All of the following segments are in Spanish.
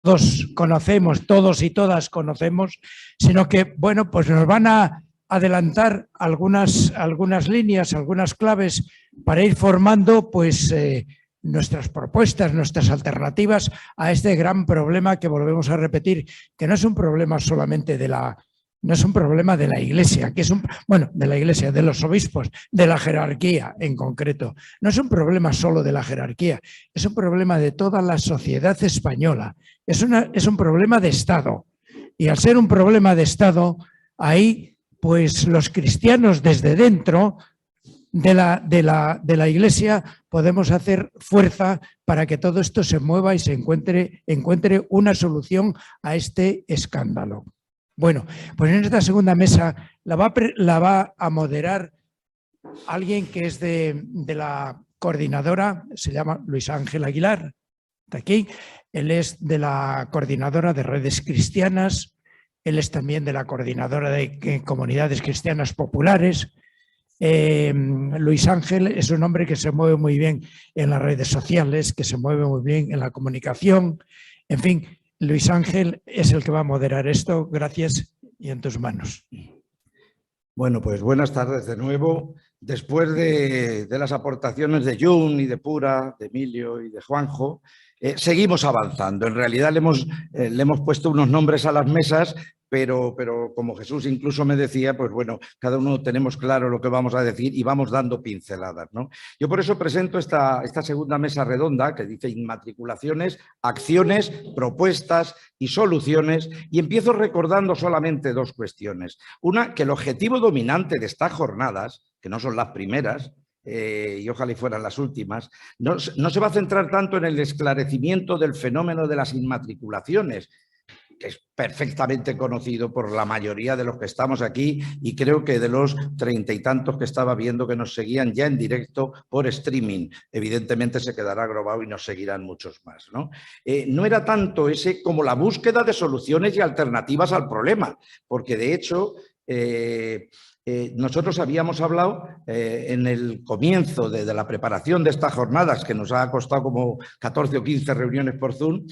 todos conocemos, todos y todas conocemos, sino que, bueno, pues nos van a adelantar algunas líneas, algunas claves para ir formando, pues, nuestras propuestas, nuestras alternativas a este gran problema que volvemos a repetir, que no es un problema solamente no es un problema de la Iglesia, que es de la Iglesia, de los obispos, de la jerarquía en concreto. No es un problema solo de la jerarquía, es un problema de toda la sociedad española. Es un problema de Estado. Y al ser un problema de Estado, ahí, pues los cristianos desde dentro de la Iglesia podemos hacer fuerza para que todo esto se mueva y se encuentre una solución a este escándalo. Bueno, pues en esta segunda mesa la va a moderar alguien que es de la coordinadora, se llama Luis Ángel Aguilar, está aquí. Él es de la coordinadora de redes cristianas, él es también de la coordinadora de comunidades cristianas populares. Luis Ángel es un hombre que se mueve muy bien en las redes sociales, que se mueve muy bien en la comunicación, en fin. Luis Ángel es el que va a moderar esto. Gracias y en tus manos. Bueno, pues buenas tardes de nuevo. Después de las aportaciones de Jun y de Pura, de Emilio y de Juanjo, seguimos avanzando. En realidad le hemos puesto unos nombres a las mesas, pero como Jesús incluso me decía, pues bueno, cada uno tenemos claro lo que vamos a decir y vamos dando pinceladas, ¿no? Yo por eso presento esta segunda mesa redonda que dice inmatriculaciones, acciones, propuestas y soluciones, y empiezo recordando solamente dos cuestiones. Una, que el objetivo dominante de estas jornadas, que no son las primeras, y ojalá y fueran las últimas, no se va a centrar tanto en el esclarecimiento del fenómeno de las inmatriculaciones, que es perfectamente conocido por la mayoría de los que estamos aquí, y creo que de los 30 y tantos que estaba viendo que nos seguían ya en directo por streaming. Evidentemente se quedará grabado y nos seguirán muchos más, ¿no? No era tanto ese como la búsqueda de soluciones y alternativas al problema, porque de hecho nosotros habíamos hablado en el comienzo de la preparación de estas jornadas, que nos ha costado como 14 o 15 reuniones por Zoom,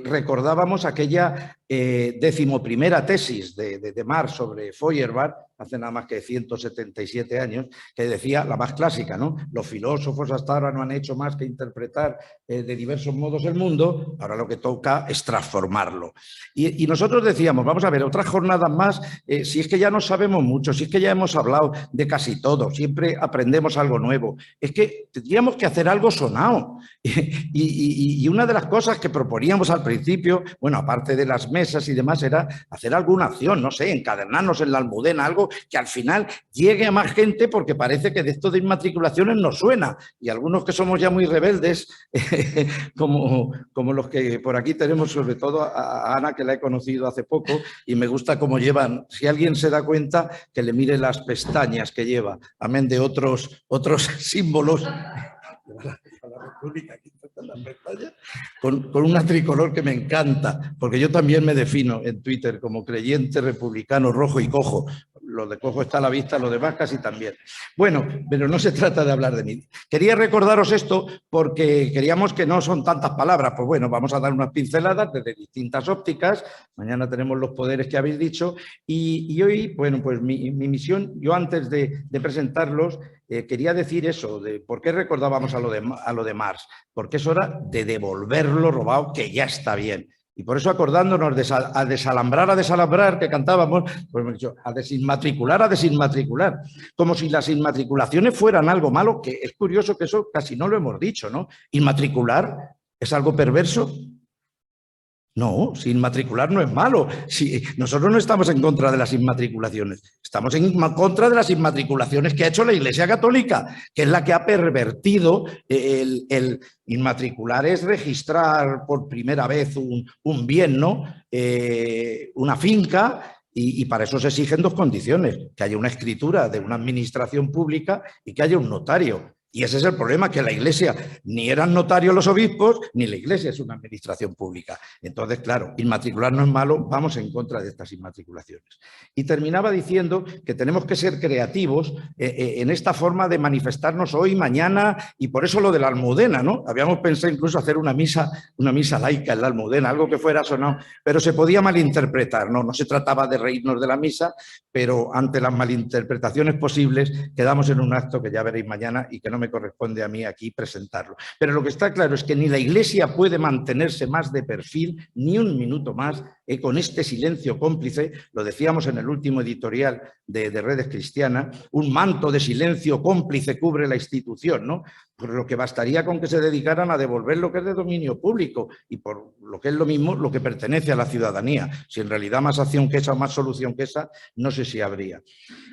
recordábamos aquella 11ª tesis de Marx sobre Feuerbach, hace nada más que 177 años, que decía, la más clásica, ¿no? Los filósofos hasta ahora no han hecho más que interpretar de diversos modos el mundo, ahora lo que toca es transformarlo. Y nosotros decíamos, vamos a ver, otras jornadas más, si es que ya no sabemos mucho, si es que ya hemos hablado de casi todo, siempre aprendemos algo nuevo, es que tendríamos que hacer algo sonado. Y una de las cosas que proponíamos al principio, bueno, aparte de las mesas y demás, era hacer alguna acción, no sé, encadenarnos en la Almudena, algo que al final llegue a más gente, porque parece que de esto de inmatriculaciones nos suena, y algunos que somos ya muy rebeldes, como los que por aquí tenemos, sobre todo a Ana, que la he conocido hace poco, y me gusta cómo llevan, si alguien se da cuenta, que le mire las pestañas que lleva, amén de otros símbolos. Con una tricolor que me encanta, porque yo también me defino en Twitter como creyente, republicano, rojo y cojo. Lo de cojo está a la vista, lo demás casi también. Bueno, pero no se trata de hablar de mí. Quería recordaros esto porque queríamos que no son tantas palabras. Pues bueno, vamos a dar unas pinceladas desde distintas ópticas. Mañana tenemos los poderes que habéis dicho. Y hoy, bueno, pues mi misión, yo antes de presentarlos, quería decir eso, de por qué recordábamos a lo de Marx. Porque es hora de devolver lo robado, que ya está bien. Y por eso, acordándonos de a desalambrar, que cantábamos, pues hemos dicho a desinmatricular, como si las inmatriculaciones fueran algo malo, que es curioso que eso casi no lo hemos dicho, ¿no? ¿Inmatricular es algo perverso? No, si inmatricular no es malo. Si nosotros no estamos en contra de las inmatriculaciones, estamos en contra de las inmatriculaciones que ha hecho la Iglesia Católica, que es la que ha pervertido el inmatricular. Es registrar por primera vez un bien, ¿no? Una finca, y para eso se exigen dos condiciones: que haya una escritura de una administración pública y que haya un notario. Y ese es el problema, que la Iglesia ni eran notarios los obispos, ni la Iglesia es una administración pública. Entonces, claro, inmatricular no es malo, vamos en contra de estas inmatriculaciones. Y terminaba diciendo que tenemos que ser creativos en esta forma de manifestarnos hoy, mañana, y por eso lo de la Almudena, ¿no? Habíamos pensado incluso hacer una misa laica en la Almudena, algo que fuera sonado, pero se podía malinterpretar, ¿no? No se trataba de reírnos de la misa, pero ante las malinterpretaciones posibles quedamos en un acto que ya veréis mañana y que no me corresponde a mí aquí presentarlo. Pero lo que está claro es que ni la Iglesia puede mantenerse más de perfil ni un minuto más con este silencio cómplice, lo decíamos en el último editorial de Redes Cristianas, un manto de silencio cómplice cubre la institución, ¿no? Por lo que bastaría con que se dedicaran a devolver lo que es de dominio público y por lo que es lo mismo, lo que pertenece a la ciudadanía. Si en realidad más acción que esa o más solución que esa, no sé si habría.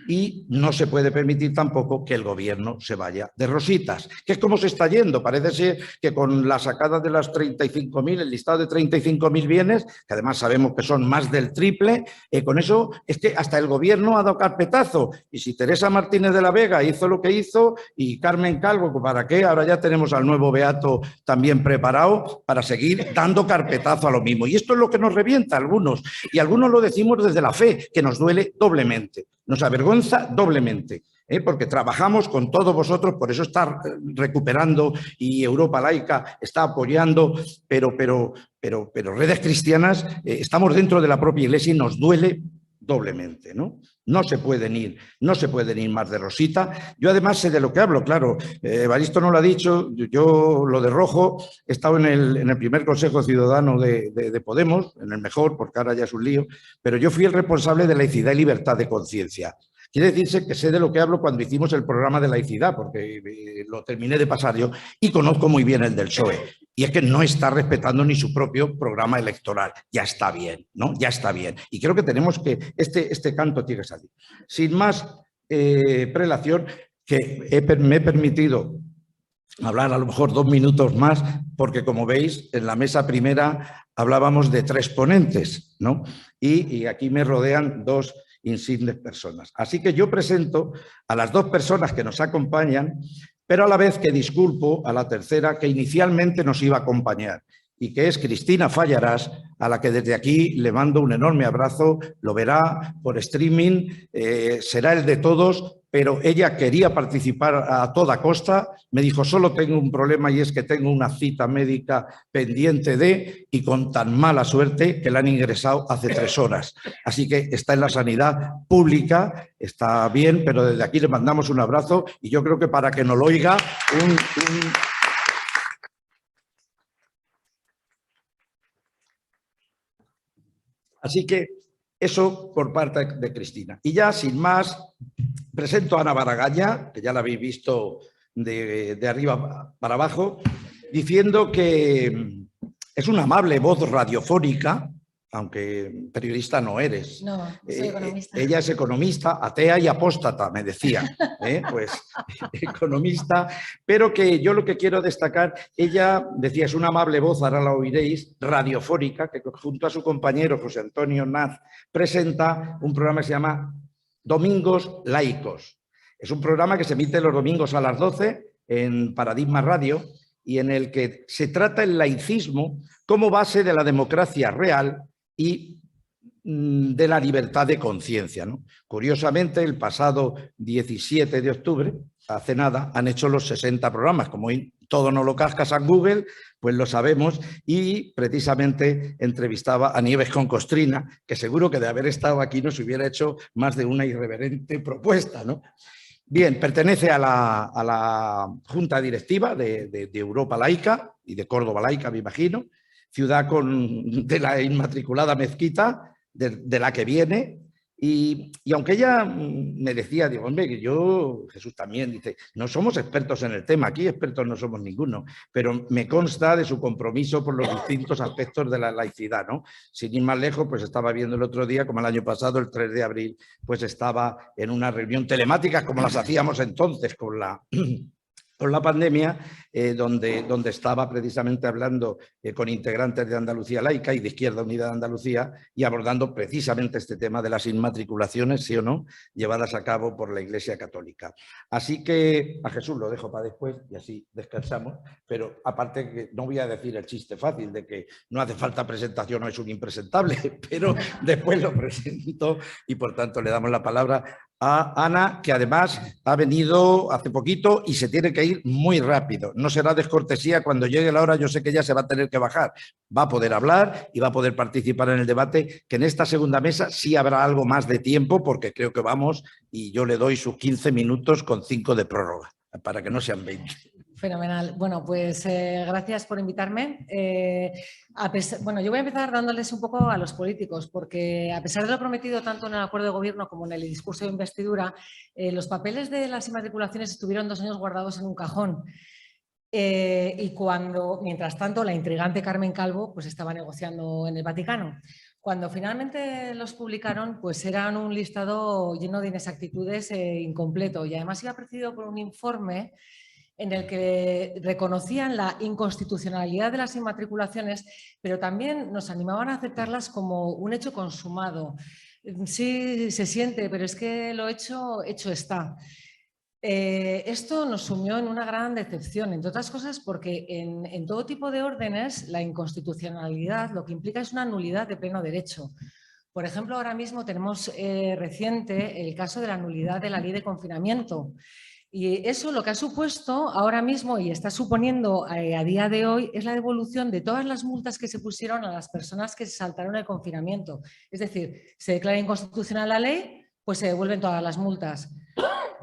Y no se puede permitir tampoco que el gobierno se vaya de rositas, que es como se está yendo. Parece ser que con la sacada de las 35.000, el listado de 35.000 bienes, que además sabemos que son más del triple, con eso es que hasta el gobierno ha dado carpetazo. Y si Teresa Martínez de la Vega hizo lo que hizo y Carmen Calvo, ¿para qué? Ahora ya tenemos al nuevo beato también preparado para seguir dando carpetazo a lo mismo. Y esto es lo que nos revienta a algunos. Y algunos lo decimos desde la fe, que nos duele doblemente. Nos avergüenza doblemente, porque trabajamos con todos vosotros, por eso está recuperando y Europa Laica está apoyando, pero Redes Cristianas, estamos dentro de la propia Iglesia y nos duele doblemente, ¿no? No se pueden ir más de rosita. Yo además sé de lo que hablo, claro. Evaristo no lo ha dicho, yo lo de rojo he estado en el primer Consejo Ciudadano de Podemos, en el mejor, porque ahora ya es un lío, pero yo fui el responsable de laicidad y libertad de conciencia. Quiere decirse que sé de lo que hablo cuando hicimos el programa de laicidad, porque lo terminé de pasar yo y conozco muy bien el del PSOE. Y es que no está respetando ni su propio programa electoral. Ya está bien, ¿no? Ya está bien. Y creo que tenemos que, este canto tiene que salir. Sin más prelación, que me he permitido hablar a lo mejor 2 minutos más, porque como veis, en la mesa primera hablábamos de 3 ponentes, ¿no? Y aquí me rodean 2 insignes personas. Así que yo presento a las 2 personas que nos acompañan, pero a la vez que disculpo a la tercera que inicialmente nos iba a acompañar y que es Cristina Fallarás, a la que desde aquí le mando un enorme abrazo, lo verá por streaming, será el de todos, pero ella quería participar a toda costa, me dijo solo tengo un problema y es que tengo una cita médica pendiente y con tan mala suerte que la han ingresado hace 3 horas. Así que está en la sanidad pública, está bien, pero desde aquí le mandamos un abrazo y yo creo que para que nos lo oiga Así que eso por parte de Cristina. Y ya sin más, presento a Ana Baragaña, que ya la habéis visto de arriba para abajo, diciendo que es una amable voz radiofónica, aunque periodista no eres. No, soy economista. Ella es economista, atea y apóstata, me decía. Pues economista, pero que yo lo que quiero destacar, ella decía, es una amable voz, ahora la oiréis, radiofónica, que junto a su compañero José Antonio Naz presenta un programa que se llama Domingos Laicos. Es un programa que se emite los domingos a las 12 en Paradigma Radio y en el que se trata el laicismo como base de la democracia real y de la libertad de conciencia, ¿no? Curiosamente, el pasado 17 de octubre, hace nada, han hecho los 60 programas. Como todo no lo cascas en Google, pues lo sabemos, y precisamente entrevistaba a Nieves con Costrina, que seguro que de haber estado aquí nos hubiera hecho más de una irreverente propuesta, ¿no? Bien, pertenece a la Junta Directiva de Europa Laica y de Córdoba Laica, me imagino, ciudad de la inmatriculada mezquita, de la que viene, y aunque ella me decía, digo, hombre, que yo, Jesús también, dice, no somos expertos en el tema, aquí expertos no somos ninguno, pero me consta de su compromiso por los distintos aspectos de la laicidad, ¿no? Sin ir más lejos, pues estaba viendo el otro día, como el año pasado, el 3 de abril, pues estaba en una reunión telemática, como las hacíamos entonces, con con la pandemia, donde estaba precisamente hablando con integrantes de Andalucía Laica y de Izquierda Unida de Andalucía y abordando precisamente este tema de las inmatriculaciones, sí o no, llevadas a cabo por la Iglesia Católica. Así que a Jesús lo dejo para después y así descansamos, pero aparte que no voy a decir el chiste fácil de que no hace falta presentación, no es un impresentable, pero después lo presento y por tanto le damos la palabra a Ana, que además ha venido hace poquito y se tiene que ir muy rápido. No será descortesía, cuando llegue la hora yo sé que ella se va a tener que bajar. Va a poder hablar y va a poder participar en el debate, que en esta segunda mesa sí habrá algo más de tiempo porque creo que vamos y yo le doy sus 15 minutos con 5 de prórroga, para que no sean 20. Fenomenal. Bueno, pues gracias por invitarme. Bueno, yo voy a empezar dándoles un poco a los políticos, porque a pesar de lo prometido tanto en el acuerdo de gobierno como en el discurso de investidura, los papeles de las inmatriculaciones estuvieron 2 años guardados en un cajón. Y mientras tanto, la intrigante Carmen Calvo pues estaba negociando en el Vaticano. Cuando finalmente los publicaron, pues eran un listado lleno de inexactitudes incompleto y además iba precedido por un informe en el que reconocían la inconstitucionalidad de las inmatriculaciones, pero también nos animaban a aceptarlas como un hecho consumado. Sí, se siente, pero es que lo hecho está. Esto nos sumió en una gran decepción, entre otras cosas porque en todo tipo de órdenes la inconstitucionalidad lo que implica es una nulidad de pleno derecho. Por ejemplo, ahora mismo tenemos reciente el caso de la nulidad de la ley de confinamiento. Y eso lo que ha supuesto ahora mismo y está suponiendo a día de hoy es la devolución de todas las multas que se pusieron a las personas que se saltaron el confinamiento. Es decir, se declara inconstitucional la ley, pues se devuelven todas las multas.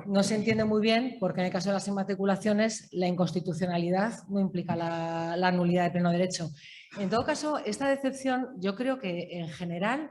No se entiende muy bien porque en el caso de las inmatriculaciones la inconstitucionalidad no implica la nulidad de pleno derecho. En todo caso, esta decepción yo creo que en general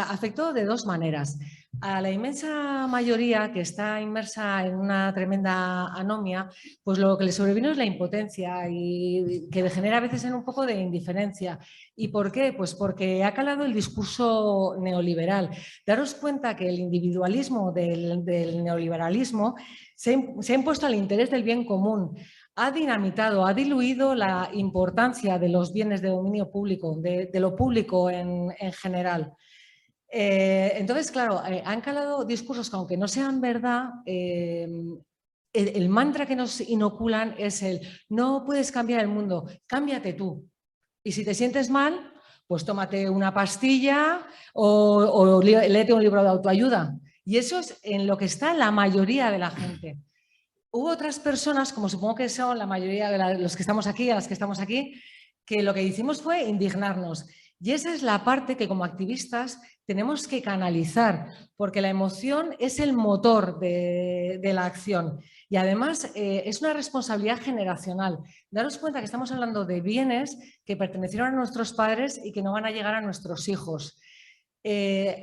afectó de 2 maneras. A la inmensa mayoría que está inmersa en una tremenda anomia, pues lo que le sobrevino es la impotencia y que degenera a veces en un poco de indiferencia. ¿Y por qué? Pues porque ha calado el discurso neoliberal. Daros cuenta que el individualismo del neoliberalismo se ha impuesto al interés del bien común. Ha dinamitado, ha diluido la importancia de los bienes de dominio público, de lo público en general. Entonces, claro, han calado discursos que aunque no sean verdad, el mantra que nos inoculan es el no puedes cambiar el mundo, cámbiate tú. Y si te sientes mal, pues tómate una pastilla o léete un libro de autoayuda. Y eso es en lo que está la mayoría de la gente. Hubo otras personas, como supongo que son la mayoría de los que estamos aquí, a las que estamos aquí, que lo que hicimos fue indignarnos. Y esa es la parte que como activistas tenemos que canalizar, porque la emoción es el motor de la acción. Y además es una responsabilidad generacional. Daros cuenta que estamos hablando de bienes que pertenecieron a nuestros padres y que no van a llegar a nuestros hijos.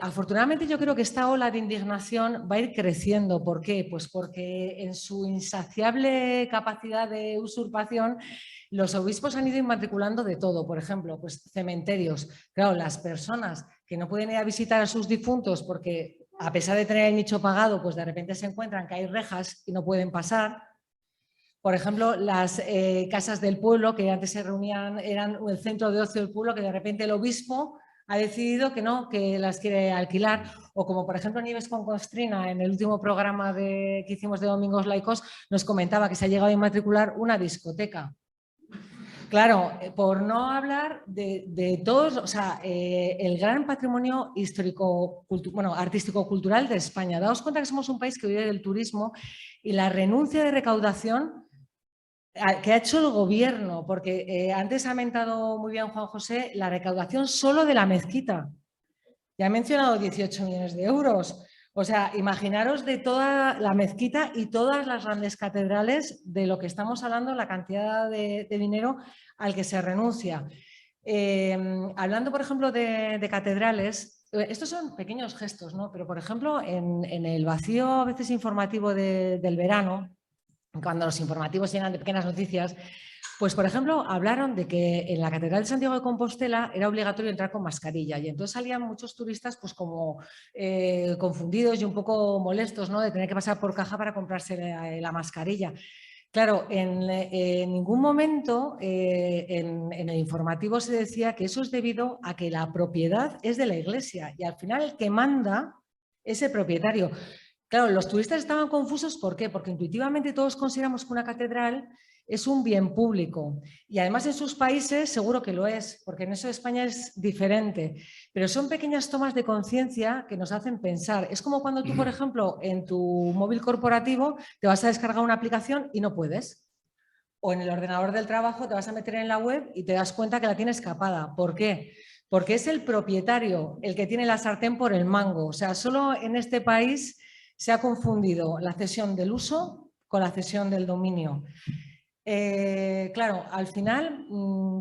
Afortunadamente yo creo que esta ola de indignación va a ir creciendo. ¿Por qué? Pues porque en su insaciable capacidad de usurpación los obispos han ido inmatriculando de todo. Por ejemplo, pues cementerios. Claro, las personas que no pueden ir a visitar a sus difuntos porque a pesar de tener el nicho pagado, pues de repente se encuentran que hay rejas y no pueden pasar. Por ejemplo, las casas del pueblo que antes se reunían, eran el centro de ocio del pueblo, que de repente el obispo ha decidido que no, que las quiere alquilar, o como por ejemplo Nieves con Costrina en el último programa que hicimos de Domingos Laicos nos comentaba que se ha llegado a inmatricular una discoteca. Claro, por no hablar de todos, o sea, el gran patrimonio histórico, artístico-cultural de España. Daos cuenta que somos un país que vive del turismo y la renuncia de recaudación que ha hecho el gobierno, porque antes ha mentado muy bien Juan José, la recaudación solo de la mezquita. Ya ha mencionado 18 millones de euros. O sea, imaginaros de toda la mezquita y todas las grandes catedrales de lo que estamos hablando, la cantidad de dinero al que se renuncia. Hablando, por ejemplo, de catedrales, estos son pequeños gestos, ¿no? Pero, por ejemplo, en el vacío a veces informativo del verano, cuando los informativos llenan de pequeñas noticias, pues por ejemplo hablaron de que en la Catedral de Santiago de Compostela era obligatorio entrar con mascarilla y entonces salían muchos turistas pues como confundidos y un poco molestos, ¿no?, de tener que pasar por caja para comprarse la mascarilla. Claro, en ningún momento en el informativo se decía que eso es debido a que la propiedad es de la Iglesia y al final el que manda es el propietario. Claro, los turistas estaban confusos, ¿por qué? Porque intuitivamente todos consideramos que una catedral es un bien público y además en sus países seguro que lo es, porque en eso España es diferente, pero son pequeñas tomas de conciencia que nos hacen pensar. Es como cuando tú, por ejemplo, en tu móvil corporativo te vas a descargar una aplicación y no puedes. O en el ordenador del trabajo te vas a meter en la web y te das cuenta que la tienes capada. ¿Por qué? Porque es el propietario el que tiene la sartén por el mango. O sea, solo en este país se ha confundido la cesión del uso con la cesión del dominio. Claro, al final,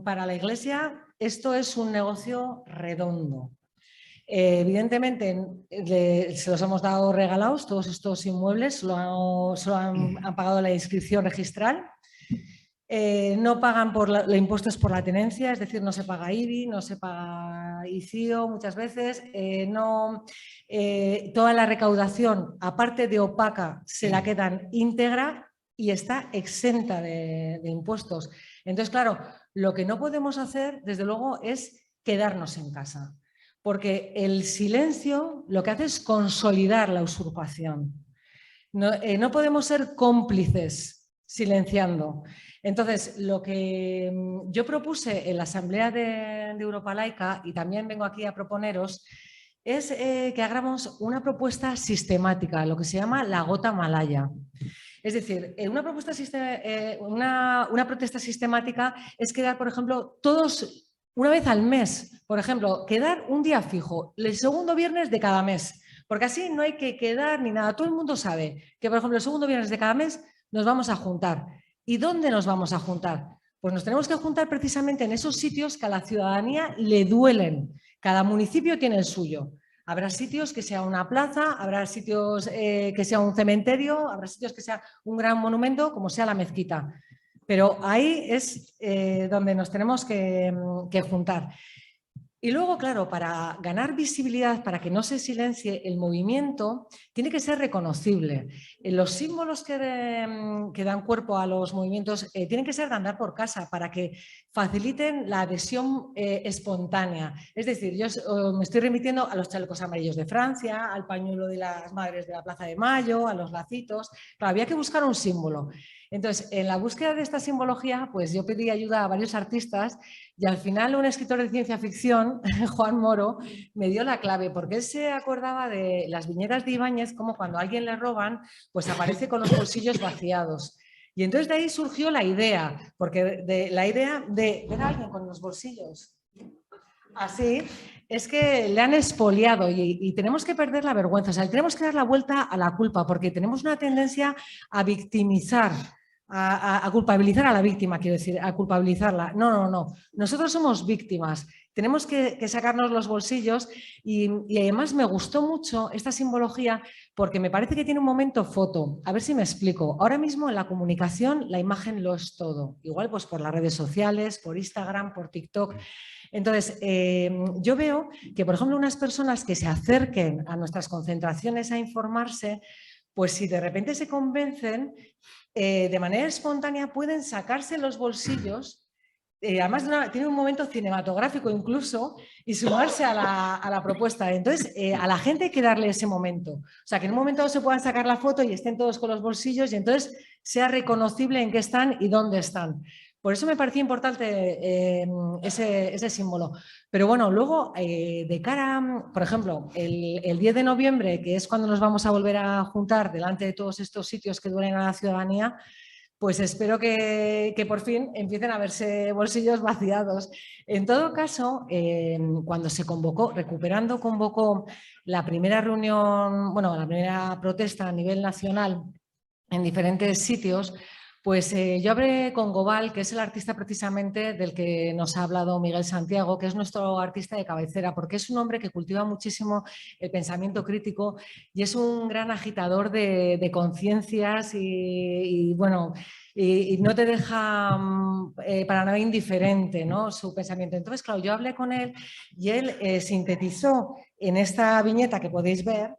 para la Iglesia, esto es un negocio redondo. Evidentemente, se los hemos dado regalados, todos estos inmuebles, solo han pagado la inscripción registral. No pagan los impuestos por la tenencia, es decir, no se paga IBI, no se paga ICIO muchas veces, toda la recaudación, aparte de opaca, se la quedan íntegra y está exenta de impuestos. Entonces, claro, lo que no podemos hacer, desde luego, es quedarnos en casa, porque el silencio lo que hace es consolidar la usurpación. No podemos ser cómplices silenciando. Entonces, lo que yo propuse en la Asamblea de Europa Laica, y también vengo aquí a proponeros, es que hagamos una propuesta sistemática, lo que se llama la gota malaya. Es decir, una protesta sistemática es quedar, por ejemplo, todos una vez al mes, por ejemplo, quedar un día fijo, el segundo viernes de cada mes, porque así no hay que quedar ni nada. Todo el mundo sabe que, por ejemplo, el segundo viernes de cada mes nos vamos a juntar. ¿Y dónde nos vamos a juntar? Pues nos tenemos que juntar precisamente en esos sitios que a la ciudadanía le duelen. Cada municipio tiene el suyo. Habrá sitios que sea una plaza, habrá sitios que sea un cementerio, habrá sitios que sea un gran monumento, como sea la mezquita. Pero ahí es donde nos tenemos que juntar. Y luego, claro, para ganar visibilidad, para que no se silencie el movimiento, tiene que ser reconocible. Los símbolos que dan cuerpo a los movimientos tienen que ser de andar por casa para que faciliten la adhesión espontánea. Es decir, yo me estoy remitiendo a los chalecos amarillos de Francia, al pañuelo de las madres de la Plaza de Mayo, a los lacitos. Claro, había que buscar un símbolo. Entonces, en la búsqueda de esta simbología, pues yo pedí ayuda a varios artistas y al final un escritor de ciencia ficción, Juan Moro, me dio la clave porque él se acordaba de las viñetas de Ibáñez, como cuando a alguien le roban, pues aparece con los bolsillos vaciados. Y entonces de ahí surgió la idea, porque la idea de ver a alguien con los bolsillos así, es que le han expoliado y tenemos que perder la vergüenza, o sea, tenemos que dar la vuelta a la culpa porque tenemos una tendencia a victimizar, a culpabilizar a la víctima, quiero decir, a culpabilizarla. No. Nosotros somos víctimas. Tenemos que sacarnos los bolsillos y además me gustó mucho esta simbología porque me parece que tiene un momento foto. A ver si me explico. Ahora mismo en la comunicación la imagen lo es todo. Igual pues por las redes sociales, por Instagram, por TikTok. Entonces, yo veo que, por ejemplo, unas personas que se acerquen a nuestras concentraciones a informarse, pues si de repente se convencen, de manera espontánea pueden sacarse los bolsillos, además tiene un momento cinematográfico incluso, y sumarse a la propuesta. Entonces, a la gente hay que darle ese momento. O sea, que en un momento dado se puedan sacar la foto y estén todos con los bolsillos y entonces sea reconocible en qué están y dónde están. Por eso me parecía importante ese símbolo. Pero bueno, luego de cara, por ejemplo, el 10 de noviembre, que es cuando nos vamos a volver a juntar delante de todos estos sitios que duelen a la ciudadanía, pues espero que por fin empiecen a verse bolsillos vaciados. En todo caso, cuando se convocó, Recuperando convocó la primera reunión, bueno, la primera protesta a nivel nacional en diferentes sitios, Pues yo hablé con Gobal, que es el artista precisamente del que nos ha hablado Miguel Santiago, que es nuestro artista de cabecera, porque es un hombre que cultiva muchísimo el pensamiento crítico y es un gran agitador de conciencias y bueno, y no te deja para nada indiferente, ¿no?, su pensamiento. Entonces, claro, yo hablé con él y él sintetizó en esta viñeta que podéis ver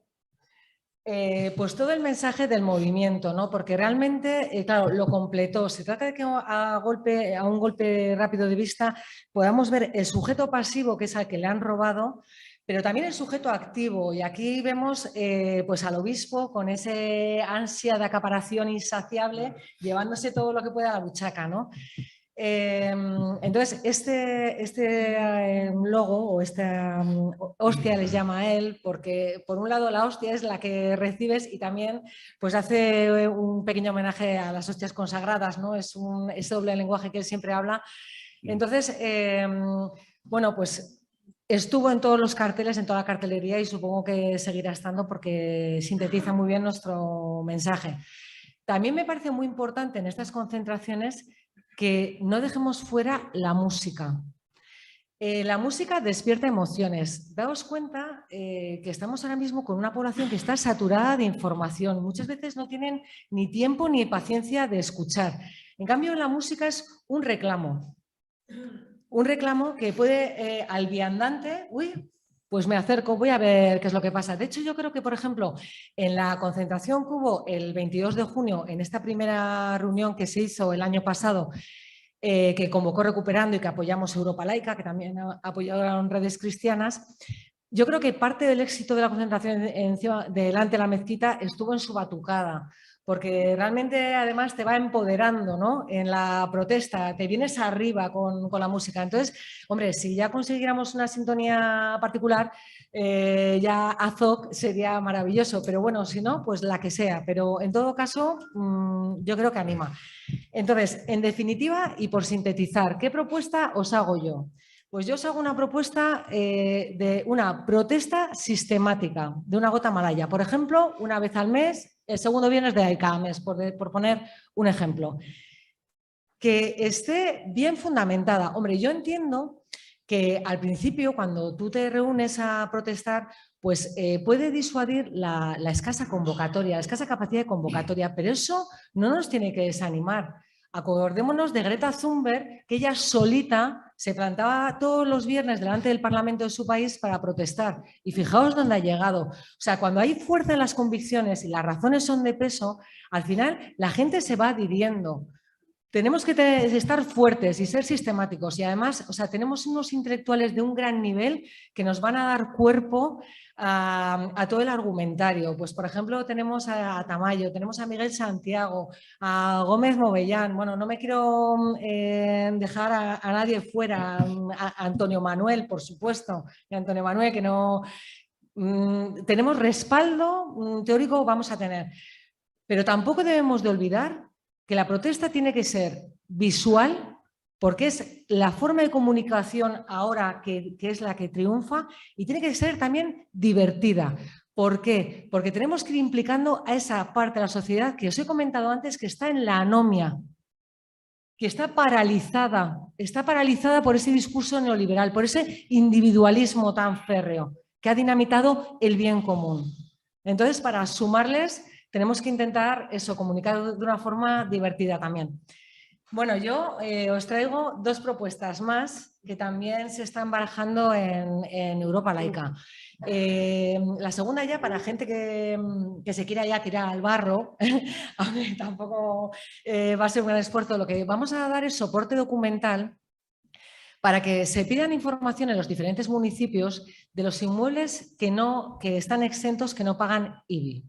pues todo el mensaje del movimiento, ¿no? Porque realmente, claro, lo completó. Se trata de que a un golpe rápido de vista podamos ver el sujeto pasivo, que es al que le han robado, pero también el sujeto activo. Y aquí vemos pues al obispo con ese ansia de acaparación insaciable, llevándose todo lo que pueda a la buchaca, ¿no? Entonces, este logo o esta hostia les llama a él porque por un lado la hostia es la que recibes y también pues hace un pequeño homenaje a las hostias consagradas, ¿no? Es ese doble lenguaje que él siempre habla. Entonces, bueno, pues estuvo en todos los carteles, en toda la cartelería y supongo que seguirá estando porque sintetiza muy bien nuestro mensaje. También me parece muy importante en estas concentraciones que no dejemos fuera la música. La música despierta emociones. Daos cuenta que estamos ahora mismo con una población que está saturada de información. Muchas veces no tienen ni tiempo ni paciencia de escuchar. En cambio, la música es un reclamo. Un reclamo que puede al viandante... Uy, pues me acerco, voy a ver qué es lo que pasa. De hecho, yo creo que, por ejemplo, en la concentración que hubo el 22 de junio, en esta primera reunión que se hizo el año pasado, que convocó Recuperando y que apoyamos Europa Laica, que también apoyaron Redes Cristianas, yo creo que parte del éxito de la concentración delante de la mezquita estuvo en su batucada, porque realmente además te va empoderando, ¿no?, en la protesta, te vienes arriba con la música. Entonces, hombre, si ya consiguiéramos una sintonía particular, ya AZOC sería maravilloso, pero bueno, si no, pues la que sea. Pero en todo caso, yo creo que anima. Entonces, en definitiva, y por sintetizar, ¿qué propuesta os hago yo? Pues yo os hago una propuesta de una protesta sistemática de una gota malaya. Por ejemplo, una vez al mes, el segundo viernes de cada mes, por poner un ejemplo. Que esté bien fundamentada. Hombre, yo entiendo que al principio, cuando tú te reúnes a protestar, pues puede disuadir la escasa convocatoria, la escasa capacidad de convocatoria, pero eso no nos tiene que desanimar. Acordémonos de Greta Thunberg, que ella solita se plantaba todos los viernes delante del Parlamento de su país para protestar. Y fijaos dónde ha llegado. O sea, cuando hay fuerza en las convicciones y las razones son de peso, al final la gente se va adhiriendo. Tenemos que estar fuertes y ser sistemáticos y además, o sea, tenemos unos intelectuales de un gran nivel que nos van a dar cuerpo a todo el argumentario. Pues, por ejemplo, tenemos a Tamayo, tenemos a Miguel Santiago, a Gómez Movellán. Bueno, no me quiero dejar a nadie fuera, a Antonio Manuel, por supuesto, y Antonio Manuel, que no... tenemos respaldo teórico, vamos a tener. Pero tampoco debemos de olvidar que la protesta tiene que ser visual, porque es la forma de comunicación ahora que es la que triunfa, y tiene que ser también divertida. ¿Por qué? Porque tenemos que ir implicando a esa parte de la sociedad que os he comentado antes, que está en la anomia, que está paralizada por ese discurso neoliberal, por ese individualismo tan férreo que ha dinamitado el bien común. Entonces, para sumarles, tenemos que intentar eso, comunicar de una forma divertida también. Bueno, yo os traigo dos propuestas más que también se están barajando en Europa Laica. La segunda ya para gente que se quiera ya tirar al barro, aunque tampoco va a ser un gran esfuerzo, lo que vamos a dar es soporte documental para que se pidan información en los diferentes municipios de los inmuebles que están exentos, que no pagan IBI.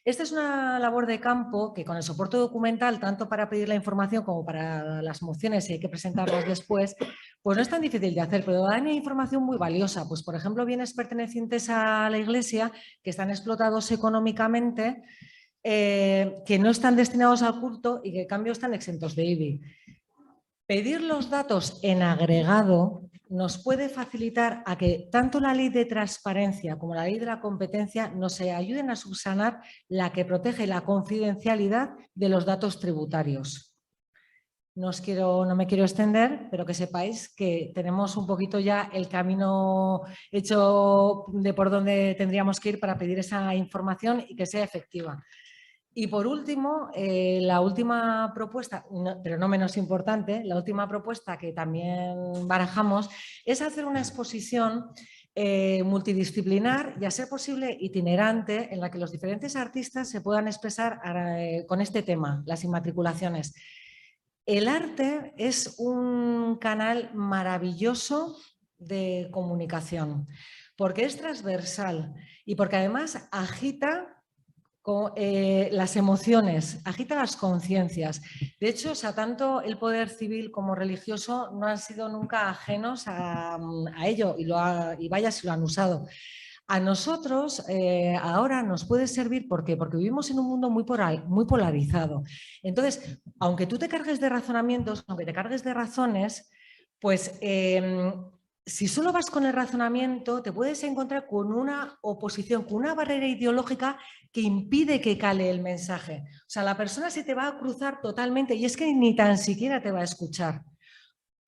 Esta es una labor de campo que con el soporte documental, tanto para pedir la información como para las mociones, si hay que presentarlas después, pues no es tan difícil de hacer, pero dan información muy valiosa. Pues, por ejemplo, bienes pertenecientes a la Iglesia que están explotados económicamente, que no están destinados al culto y que en cambio están exentos de IBI. Pedir los datos en agregado nos puede facilitar a que tanto la ley de transparencia como la ley de la competencia nos ayuden a subsanar la que protege la confidencialidad de los datos tributarios. No me quiero extender, pero que sepáis que tenemos un poquito ya el camino hecho de por dónde tendríamos que ir para pedir esa información y que sea efectiva. Y por último, la última propuesta, pero no menos importante, la última propuesta que también barajamos es hacer una exposición multidisciplinar y a ser posible itinerante en la que los diferentes artistas se puedan expresar con este tema, las inmatriculaciones. El arte es un canal maravilloso de comunicación porque es transversal y porque además agita las emociones, agita las conciencias. De hecho, tanto el poder civil como religioso no han sido nunca ajenos a ello y vaya si lo han usado. A nosotros ahora nos puede servir porque vivimos en un mundo muy polarizado. Entonces, aunque tú te cargues de razonamientos, aunque te cargues de razones, pues si solo vas con el razonamiento, te puedes encontrar con una oposición, con una barrera ideológica que impide que cale el mensaje. O sea, la persona se te va a cruzar totalmente y es que ni tan siquiera te va a escuchar.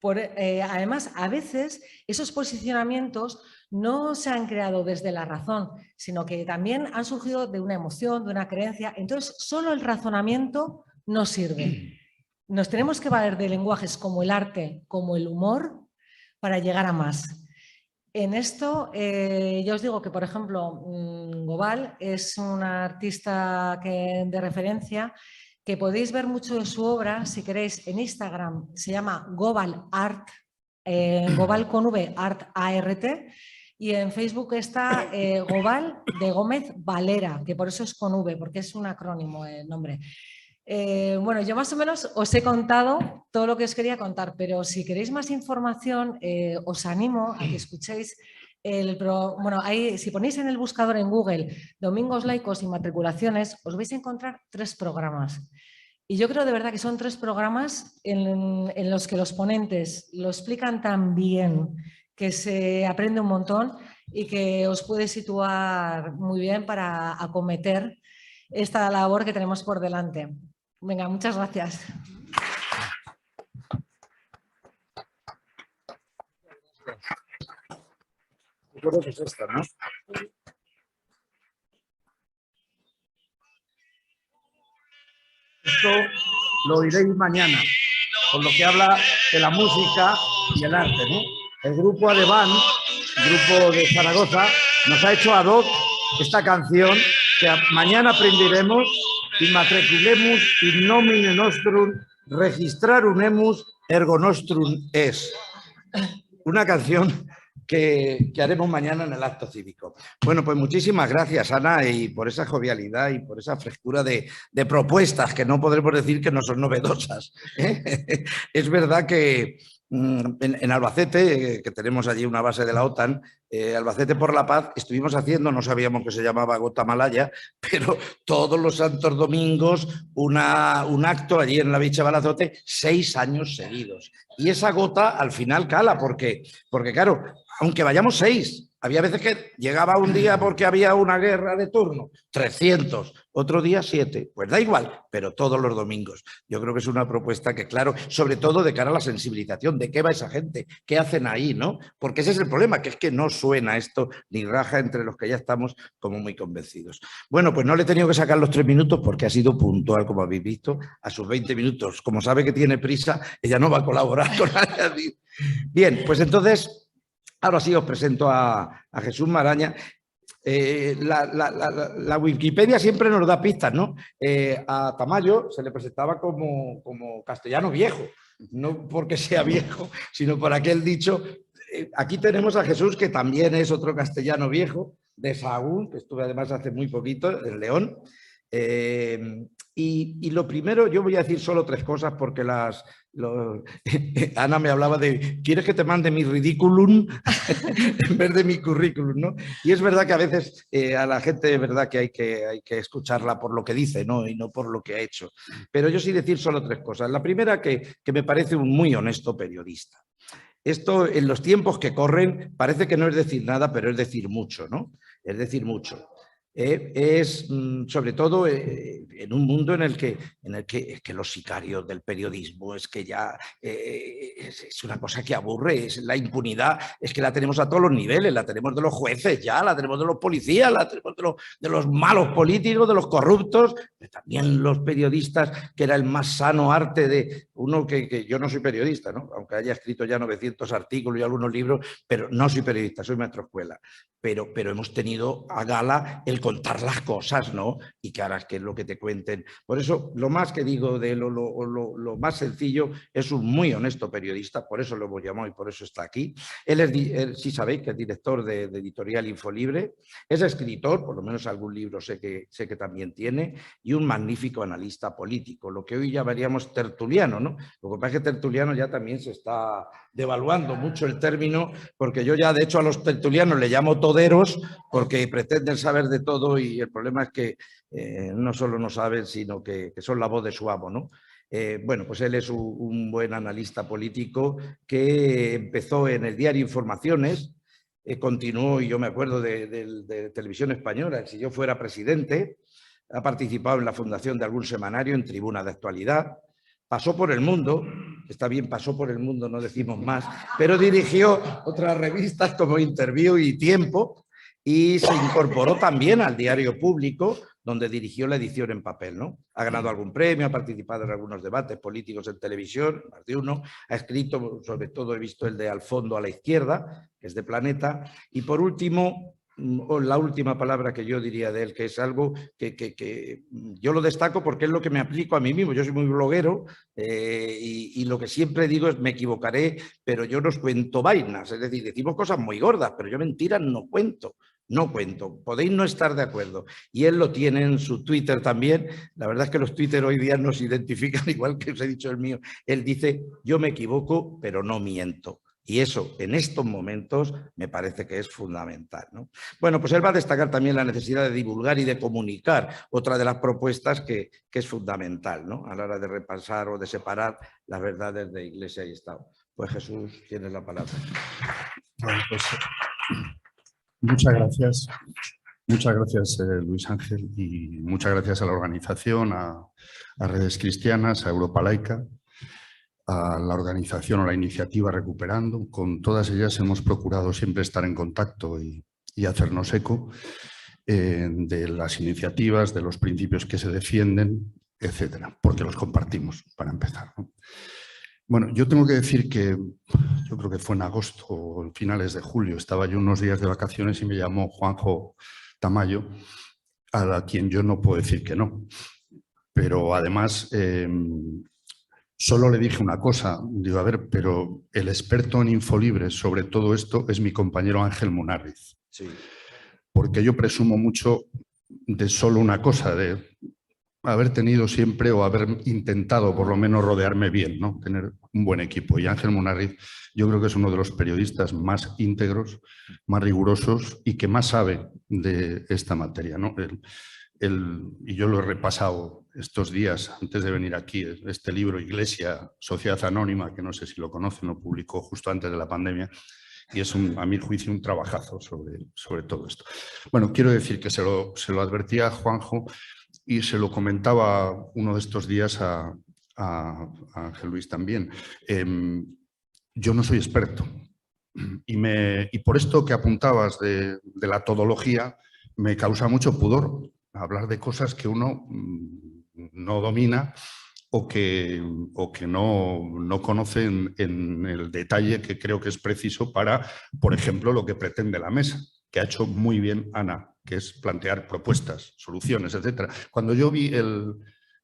Además, a veces esos posicionamientos no se han creado desde la razón, sino que también han surgido de una emoción, de una creencia. Entonces, solo el razonamiento no sirve. Nos tenemos que valer de lenguajes como el arte, como el humor, para llegar a más. En esto, yo os digo que, por ejemplo, Gobal es una artista de referencia que podéis ver mucho de su obra, si queréis, en Instagram. Se llama Gobal Art, Gobal con V, Art, A-R-T. Y en Facebook está Gobal de Gómez Valera, que por eso es con V, porque es un acrónimo el nombre. Bueno, yo más o menos os he contado todo lo que os quería contar, pero si queréis más información, os animo a que escuchéis si ponéis en el buscador en Google Domingos Laicos y Matriculaciones, os vais a encontrar 3 programas. Y yo creo de verdad que son 3 programas en los que los ponentes lo explican tan bien, que se aprende un montón y que os puede situar muy bien para acometer esta labor que tenemos por delante. Venga, muchas gracias. Yo creo que es esta, ¿no? Esto lo oiréis mañana, con lo que habla de la música y el arte, ¿no? El grupo Adeban, grupo de Zaragoza, nos ha hecho ad hoc esta canción que mañana aprenderemos: Immatriculemus in nomine nostrum registrarunemus ergo nostrum es. Una canción que haremos mañana en el acto cívico. Bueno, pues muchísimas gracias, Ana, y por esa jovialidad y por esa frescura de propuestas que no podremos decir que no son novedosas. Es verdad que en Albacete, que tenemos allí una base de la OTAN, Albacete por la Paz, estuvimos haciendo, no sabíamos que se llamaba Gota Malaya, pero todos los santos domingos un acto allí en la Bicha Balazote, 6 años seguidos. Y esa gota al final cala, porque claro, aunque vayamos 6, había veces que llegaba un día porque había una guerra de turno, 300, otro día 7, pues da igual, pero todos los domingos. Yo creo que es una propuesta que, claro, sobre todo de cara a la sensibilización, ¿de qué va esa gente? ¿Qué hacen ahí, no? Porque ese es el problema, que es que no suena esto ni raja entre los que ya estamos como muy convencidos. Bueno, pues no le he tenido que sacar los 3 minutos porque ha sido puntual, como habéis visto, a sus 20 minutos. Como sabe que tiene prisa, ella no va a colaborar con nadie. Bien, pues entonces, ahora sí os presento a Jesús Maraña. La Wikipedia siempre nos da pistas, ¿no? A Tamayo se le presentaba como castellano viejo, no porque sea viejo, sino por aquel dicho. Aquí tenemos a Jesús, que también es otro castellano viejo, de Sahagún, que estuve además hace muy poquito, en León. Y lo primero, yo voy a decir solo 3 cosas porque Ana me hablaba de, ¿quieres que te mande mi ridículum en vez de mi currículum, ¿no? Y es verdad que a veces a la gente es verdad que hay que escucharla por lo que dice, ¿no? Y no por lo que ha hecho. Pero yo sí decir solo 3 cosas. La primera, que me parece un muy honesto periodista. Esto en los tiempos que corren parece que no es decir nada, pero es decir mucho, ¿no? Es decir mucho. Es sobre todo en un mundo en el que es que los sicarios del periodismo es que ya es una cosa que aburre, es la impunidad, es que la tenemos a todos los niveles, la tenemos de los jueces ya, la tenemos de los policías, la tenemos de los malos políticos, de los corruptos, también los periodistas, que era el más sano arte de uno que yo no soy periodista, ¿no? Aunque haya escrito ya 900 artículos y algunos libros, pero no soy periodista, soy maestro de escuela. Pero hemos tenido a gala el contar las cosas, ¿no? Y que ahora que es lo que te cuenten. Por eso, lo más que digo de lo más sencillo, es un muy honesto periodista, por eso lo hemos llamado y por eso está aquí. Él sí sabéis que es director de Editorial Infolibre, es escritor, por lo menos algún libro sé que también tiene, y un magnífico analista político, lo que hoy llamaríamos tertuliano, ¿no? Lo que pasa es que tertuliano ya también se está devaluando mucho el término, porque yo ya de hecho a los tertulianos le llamo toderos porque pretenden saber de todo y el problema es que no solo no saben, sino que son la voz de su amo, ¿no? Bueno, pues él es un buen analista político que empezó en el diario Informaciones, continuó, y yo me acuerdo de Televisión Española, si yo fuera presidente, ha participado en la fundación de algún semanario en Tribuna de Actualidad, pasó por El Mundo, está bien, pasó por El Mundo, no decimos más, pero dirigió otras revistas como Interview y Tiempo y se incorporó también al Diario Público, donde dirigió la edición en papel, ¿no? Ha ganado algún premio, ha participado en algunos debates políticos en televisión, más de uno, ha escrito, sobre todo he visto el de Al fondo a la izquierda, que es de Planeta, y por último, la última palabra que yo diría de él, que es algo que yo lo destaco porque es lo que me aplico a mí mismo. Yo soy muy bloguero y lo que siempre digo es me equivocaré, pero yo no os cuento vainas. Es decir, decimos cosas muy gordas, pero yo mentiras no cuento. No cuento, podéis no estar de acuerdo. Y él lo tiene en su Twitter también. La verdad es que los Twitter hoy día nos identifican igual que os he dicho el mío. Él dice, yo me equivoco, pero no miento. Y eso, en estos momentos, me parece que es fundamental, ¿no? Bueno, pues él va a destacar también la necesidad de divulgar y de comunicar, otra de las propuestas que es fundamental, ¿no? A la hora de repasar o de separar las verdades de Iglesia y Estado. Pues Jesús, tienes la palabra. Bueno, pues, muchas gracias. Muchas gracias, Luis Ángel, y muchas gracias a la organización, a Redes Cristianas, a Europa Laica, a la organización o la iniciativa Recuperando. Con todas ellas hemos procurado siempre estar en contacto y hacernos eco de las iniciativas, de los principios que se defienden, etcétera, porque los compartimos, para empezar, ¿no? Bueno, yo tengo que decir que yo creo que fue en agosto o en finales de julio, estaba yo unos días de vacaciones y me llamó Juanjo Tamayo, a quien yo no puedo decir que no, pero además solo le dije una cosa, digo, a ver, pero el experto en Infolibre sobre todo esto es mi compañero Ángel Munárriz. Sí. Porque yo presumo mucho de solo una cosa, de haber tenido siempre o haber intentado por lo menos rodearme bien, ¿no? Tener un buen equipo. Y Ángel Munárriz yo creo que es uno de los periodistas más íntegros, más rigurosos y que más sabe de esta materia, ¿no? Y yo lo he repasado estos días antes de venir aquí, este libro Iglesia, Sociedad Anónima, que no sé si lo conocen, lo publicó justo antes de la pandemia, y es a mi juicio un trabajazo sobre todo esto. Bueno, quiero decir que se lo advertía a Juanjo y se lo comentaba uno de estos días a Ángel Luis también. Yo no soy experto y por esto que apuntabas de la todología me causa mucho pudor hablar de cosas que uno no domina o que no conoce en el detalle que creo que es preciso para, por ejemplo, lo que pretende la mesa, que ha hecho muy bien Ana, que es plantear propuestas, soluciones, etc. Cuando yo vi el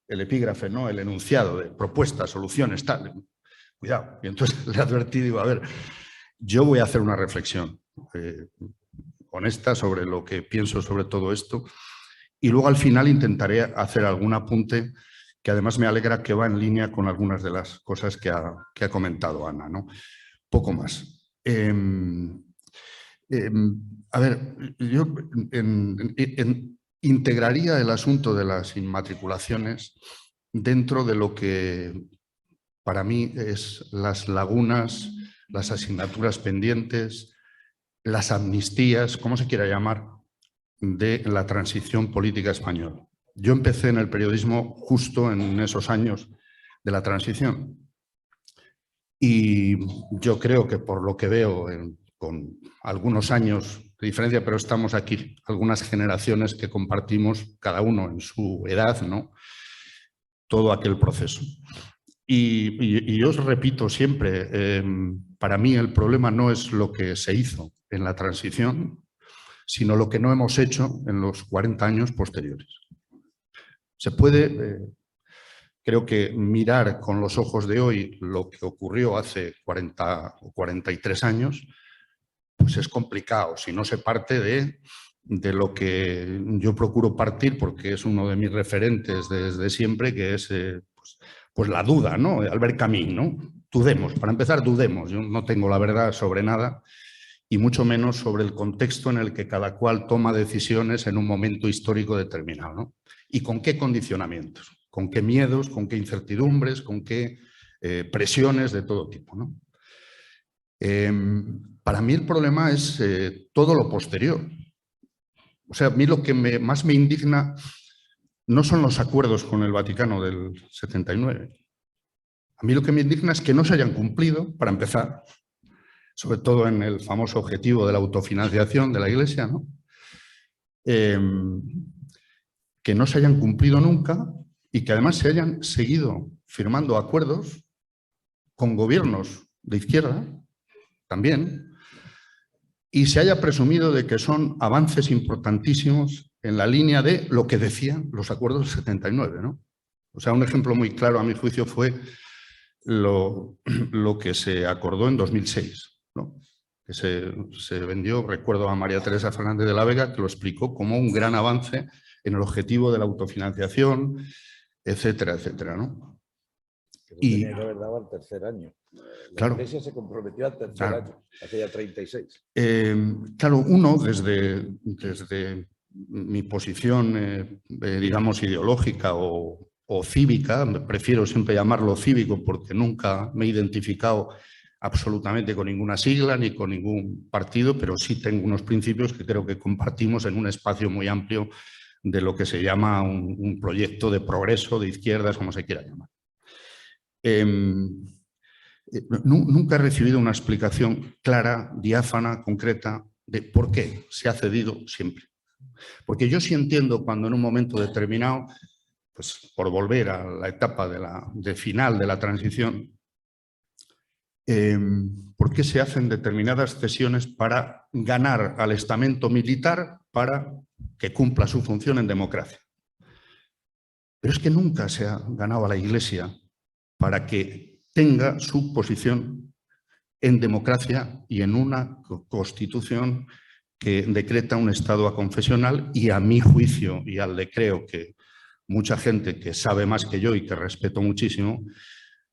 epígrafe, ¿no? El enunciado de propuestas, soluciones, tal, cuidado. Y entonces le advertí, digo, a ver, yo voy a hacer una reflexión honesta sobre lo que pienso sobre todo esto y luego al final intentaré hacer algún apunte que además me alegra que va en línea con algunas de las cosas que ha comentado Ana, ¿no? Poco más. A ver, yo integraría el asunto de las inmatriculaciones dentro de lo que para mí es las lagunas las asignaturas pendientes, las amnistías, como se quiera llamar, de la transición política española. Yo empecé en el periodismo justo en esos años de la transición y yo creo que por lo que veo, con algunos años de diferencia, pero estamos aquí, algunas generaciones que compartimos, cada uno en su edad, ¿no?, todo aquel proceso. Y yo os repito siempre, para mí el problema no es lo que se hizo en la transición, sino lo que no hemos hecho en los 40 años posteriores. Se puede, creo que, mirar con los ojos de hoy lo que ocurrió hace 40 o 43 años, pues es complicado si no se parte de lo que yo procuro partir, porque es uno de mis referentes desde siempre, que es pues la duda, ¿no? Albert Camus, ¿no? Dudemos, para empezar, dudemos. Yo no tengo la verdad sobre nada y mucho menos sobre el contexto en el que cada cual toma decisiones en un momento histórico determinado, ¿no? Y con qué condicionamientos, con qué miedos, con qué incertidumbres, con qué presiones de todo tipo, ¿no? Para mí el problema es todo lo posterior. O sea, a mí lo que más me indigna no son los acuerdos con el Vaticano del 79. A mí lo que me indigna es que no se hayan cumplido, para empezar, sobre todo en el famoso objetivo de la autofinanciación de la Iglesia, ¿no? Que no se hayan cumplido nunca y que además se hayan seguido firmando acuerdos con gobiernos de izquierda, también, y se haya presumido de que son avances importantísimos en la línea de lo que decían los acuerdos del 79, ¿no? O sea, un ejemplo muy claro a mi juicio fue lo que se acordó en 2006, ¿no? Que se vendió, recuerdo a María Teresa Fernández de la Vega, que lo explicó como un gran avance en el objetivo de la autofinanciación, etcétera, etcétera, ¿no? Y tenía que haber dado al tercer año. La claro, Iglesia se comprometió al tercer año, aquella 36. Claro, uno desde mi posición, digamos, ideológica o cívica, prefiero siempre llamarlo cívico porque nunca me he identificado absolutamente con ninguna sigla ni con ningún partido, pero sí tengo unos principios que creo que compartimos en un espacio muy amplio de lo que se llama un proyecto de progreso, de izquierdas, como se quiera llamar. Nunca he recibido una explicación clara, diáfana, concreta de por qué se ha cedido siempre. Porque yo sí entiendo cuando en un momento determinado, pues por volver a la etapa de final de la transición, por qué se hacen determinadas cesiones para ganar al estamento militar para que cumpla su función en democracia. Pero es que nunca se ha ganado a la Iglesia para que tenga su posición en democracia y en una constitución que decreta un Estado aconfesional y, a mi juicio, y al de creo que mucha gente que sabe más que yo y que respeto muchísimo,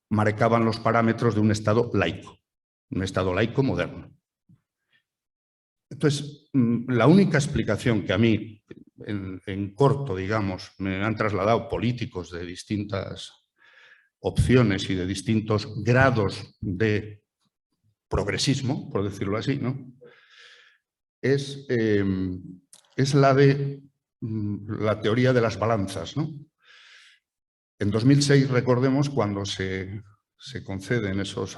marcaban los parámetros de un Estado laico moderno. Entonces, la única explicación que a mí, en corto, digamos, me han trasladado políticos de distintas opciones y de distintos grados de progresismo, por decirlo así, ¿no?, es la de la teoría de las balanzas, ¿no? En 2006, recordemos, cuando se conceden esos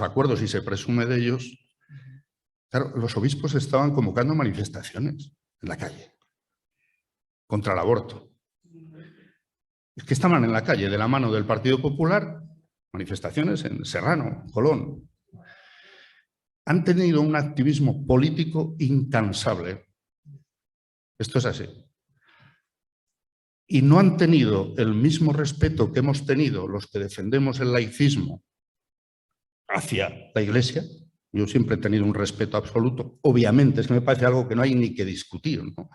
acuerdos y se presume de ellos, claro, los obispos estaban convocando manifestaciones en la calle contra el aborto. Es que estaban en la calle de la mano del Partido Popular, manifestaciones en Serrano, Colón. Han tenido un activismo político incansable. Esto es así. Y no han tenido el mismo respeto que hemos tenido los que defendemos el laicismo hacia la Iglesia. Yo siempre he tenido un respeto absoluto. Obviamente, es que me parece algo que no hay ni que discutir, ¿no?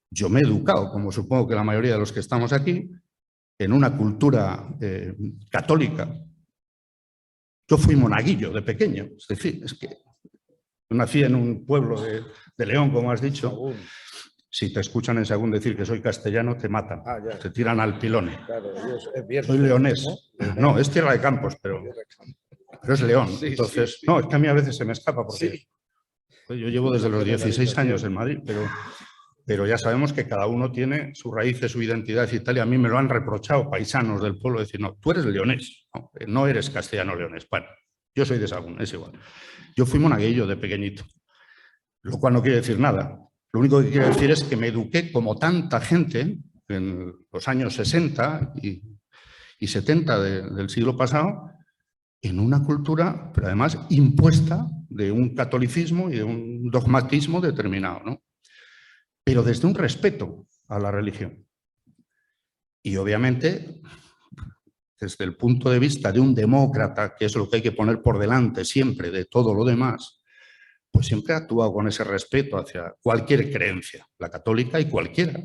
Yo me he educado, como supongo que la mayoría de los que estamos aquí, en una cultura católica. Yo fui monaguillo de pequeño, es decir, es que nací en un pueblo de León, como has dicho. Sagún. Si te escuchan en Sagún decir que soy castellano, te matan, te tiran al pilón. Claro, es viernes, soy leonés. No, es Tierra de Campos, pero Pero es León, Sí, entonces... sí. No, es que a mí a veces se me escapa porque Sí. yo llevo desde los 16 años en Madrid, pero ya sabemos que cada uno tiene sus raíces, su identidad y tal, y a mí me lo han reprochado paisanos del pueblo, decir, no, tú eres leonés, no eres castellano-leonés. Bueno, yo soy de Sahagún, es igual. Yo fui monaguillo de pequeñito, lo cual no quiere decir nada. Lo único que quiere decir es que me eduqué como tanta gente en los años 60 y 70 del siglo pasado en una cultura, pero además impuesta de un catolicismo y de un dogmatismo determinado, ¿no? Pero desde un respeto a la religión. Y obviamente, desde el punto de vista de un demócrata, que es lo que hay que poner por delante siempre de todo lo demás, pues siempre ha actuado con ese respeto hacia cualquier creencia, la católica y cualquiera.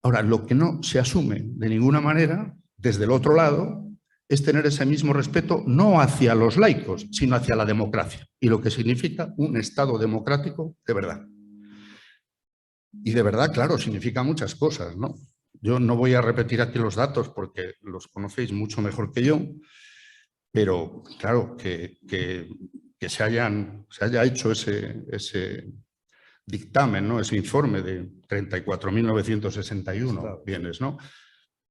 Ahora, lo que no se asume de ninguna manera, desde el otro lado, es tener ese mismo respeto no hacia los laicos, sino hacia la democracia y lo que significa un Estado democrático de verdad. Y de verdad, claro, significa muchas cosas, ¿no? Yo no voy a repetir aquí los datos porque los conocéis mucho mejor que yo, pero claro, que se haya hecho ese dictamen, ¿no? Ese informe de 34.961 bienes, ¿no?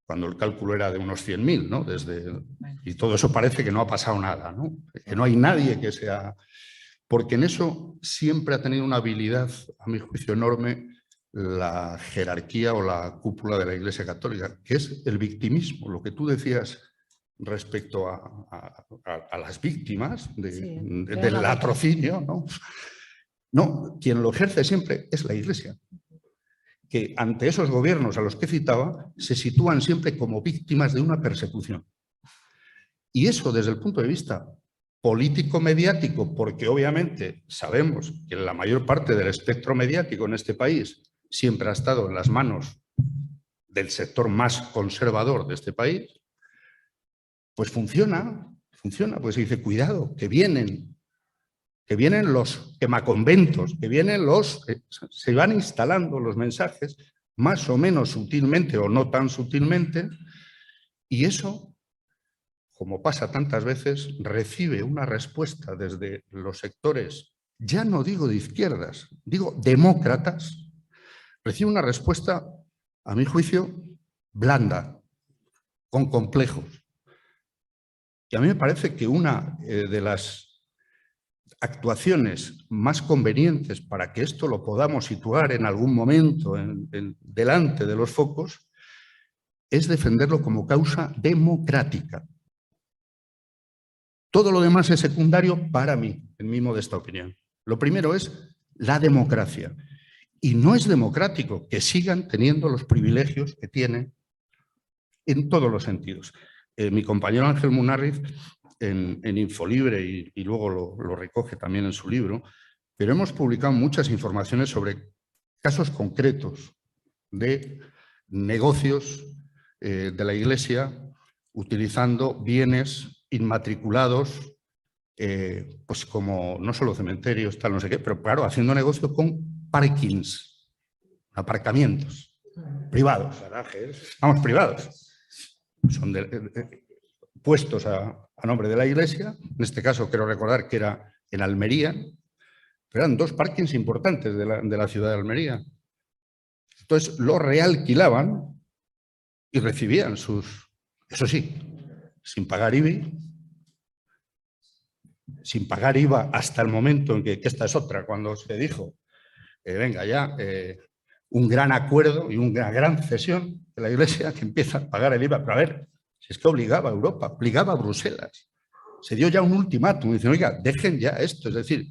Cuando el cálculo era de unos 100.000, ¿no? Y todo eso parece que no ha pasado nada, ¿no? Que no hay nadie que sea... Porque en eso siempre ha tenido una habilidad, a mi juicio, enorme, la jerarquía o la cúpula de la Iglesia Católica, que es el victimismo, lo que tú decías respecto a las víctimas del latrocinio, ¿no? No, quien lo ejerce siempre es la Iglesia, que ante esos gobiernos a los que citaba se sitúan siempre como víctimas de una persecución. Y eso desde el punto de vista político-mediático, porque obviamente sabemos que la mayor parte del espectro mediático en este país siempre ha estado en las manos del sector más conservador de este país, pues funciona, pues se dice, cuidado, que vienen los quemaconventos, que vienen se van instalando los mensajes más o menos sutilmente o no tan sutilmente, y eso, como pasa tantas veces, recibe una respuesta desde los sectores, ya no digo de izquierdas, digo demócratas, recibe una respuesta, a mi juicio, blanda, con complejos. Y a mí me parece que una de las actuaciones más convenientes para que esto lo podamos situar en algún momento delante de los focos es defenderlo como causa democrática. Todo lo demás es secundario para mí, en mi modesta opinión. Lo primero es la democracia. Y no es democrático que sigan teniendo los privilegios que tienen en todos los sentidos. Mi compañero Ángel Munarriz, en Infolibre, y luego lo recoge también en su libro, pero hemos publicado muchas informaciones sobre casos concretos de negocios de la Iglesia utilizando bienes inmatriculados, pues como no solo cementerios, tal, no sé qué, pero claro, haciendo negocio con parkings, aparcamientos privados, vamos, privados. Son puestos a nombre de la Iglesia. En este caso quiero recordar que era en Almería, pero eran dos parkings importantes de la ciudad de Almería. Entonces lo realquilaban y recibían eso sí, sin pagar IBI, sin pagar IVA hasta el momento en que esta es otra, cuando se dijo, venga ya, un gran acuerdo y una gran cesión de la Iglesia que empieza a pagar el IVA. Pero a ver, si es que obligaba a Europa, obligaba a Bruselas. Se dio ya un ultimátum, dicen, oiga, dejen ya esto, es decir,